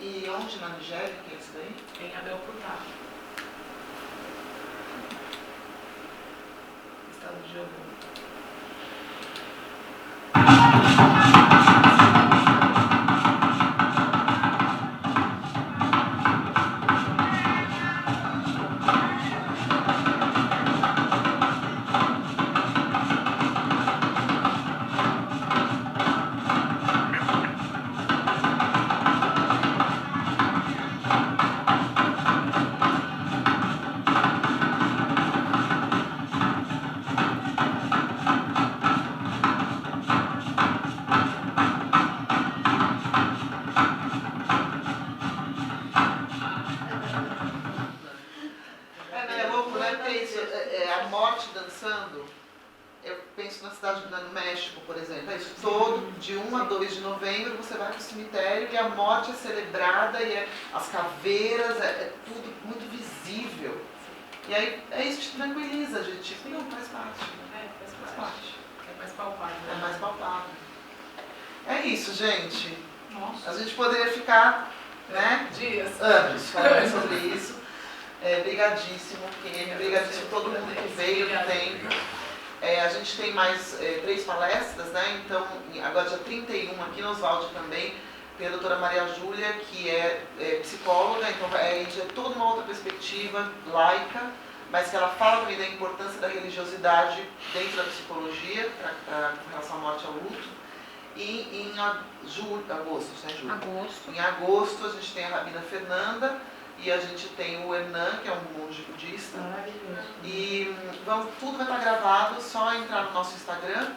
E onde na Nigéria que é isso daí? Em Abel Putá. Estado de Ogum. A morte dançando, eu penso na cidade no México, por exemplo, é isso, todo, de 1 a 2 de novembro, você vai para o cemitério e a morte é celebrada, e as caveiras, é tudo muito visível. E aí é isso que te tranquiliza, gente, tipo, não, faz parte. Faz parte. É mais palpável. É mais palpável. É isso, gente. Nossa. A gente poderia ficar, né, anos falando sobre isso. Brigadíssimo, Kenny, brigadíssimo todo mundo que veio no tempo. A gente tem mais 3 palestras, né? Então, agora dia 31 aqui no Oswaldo também, tem a doutora Maria Júlia, que é psicóloga, então é toda uma outra perspectiva laica, mas que ela fala também da importância da religiosidade dentro da psicologia, com relação à morte e ao luto. E em agosto, né, Júlia? Em agosto a gente tem a Rabina Fernanda, e a gente tem o Hernan, que é um monge budista. Maravilhoso. E tudo vai estar gravado, só entrar no nosso Instagram,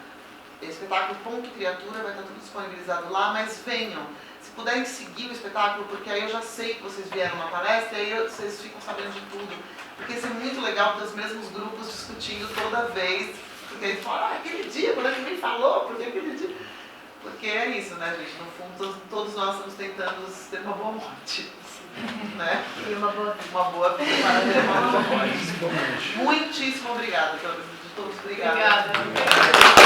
espetáculo Ponto Criatura, vai estar tudo disponibilizado lá, mas venham. Se puderem seguir o espetáculo, porque aí eu já sei que vocês vieram na palestra, e aí vocês ficam sabendo de tudo. Porque isso é muito legal ter os mesmos grupos discutindo toda vez. Porque eles falam, aquele dia, quando ele me falou, porque aquele dia... Porque é isso, né, gente? No fundo, todos nós estamos tentando ter uma boa morte. Né? E uma boa vida. Uma boa vida para ter uma boa morte. Muitíssimo obrigada pela presença de todos. Obrigada. Obrigada.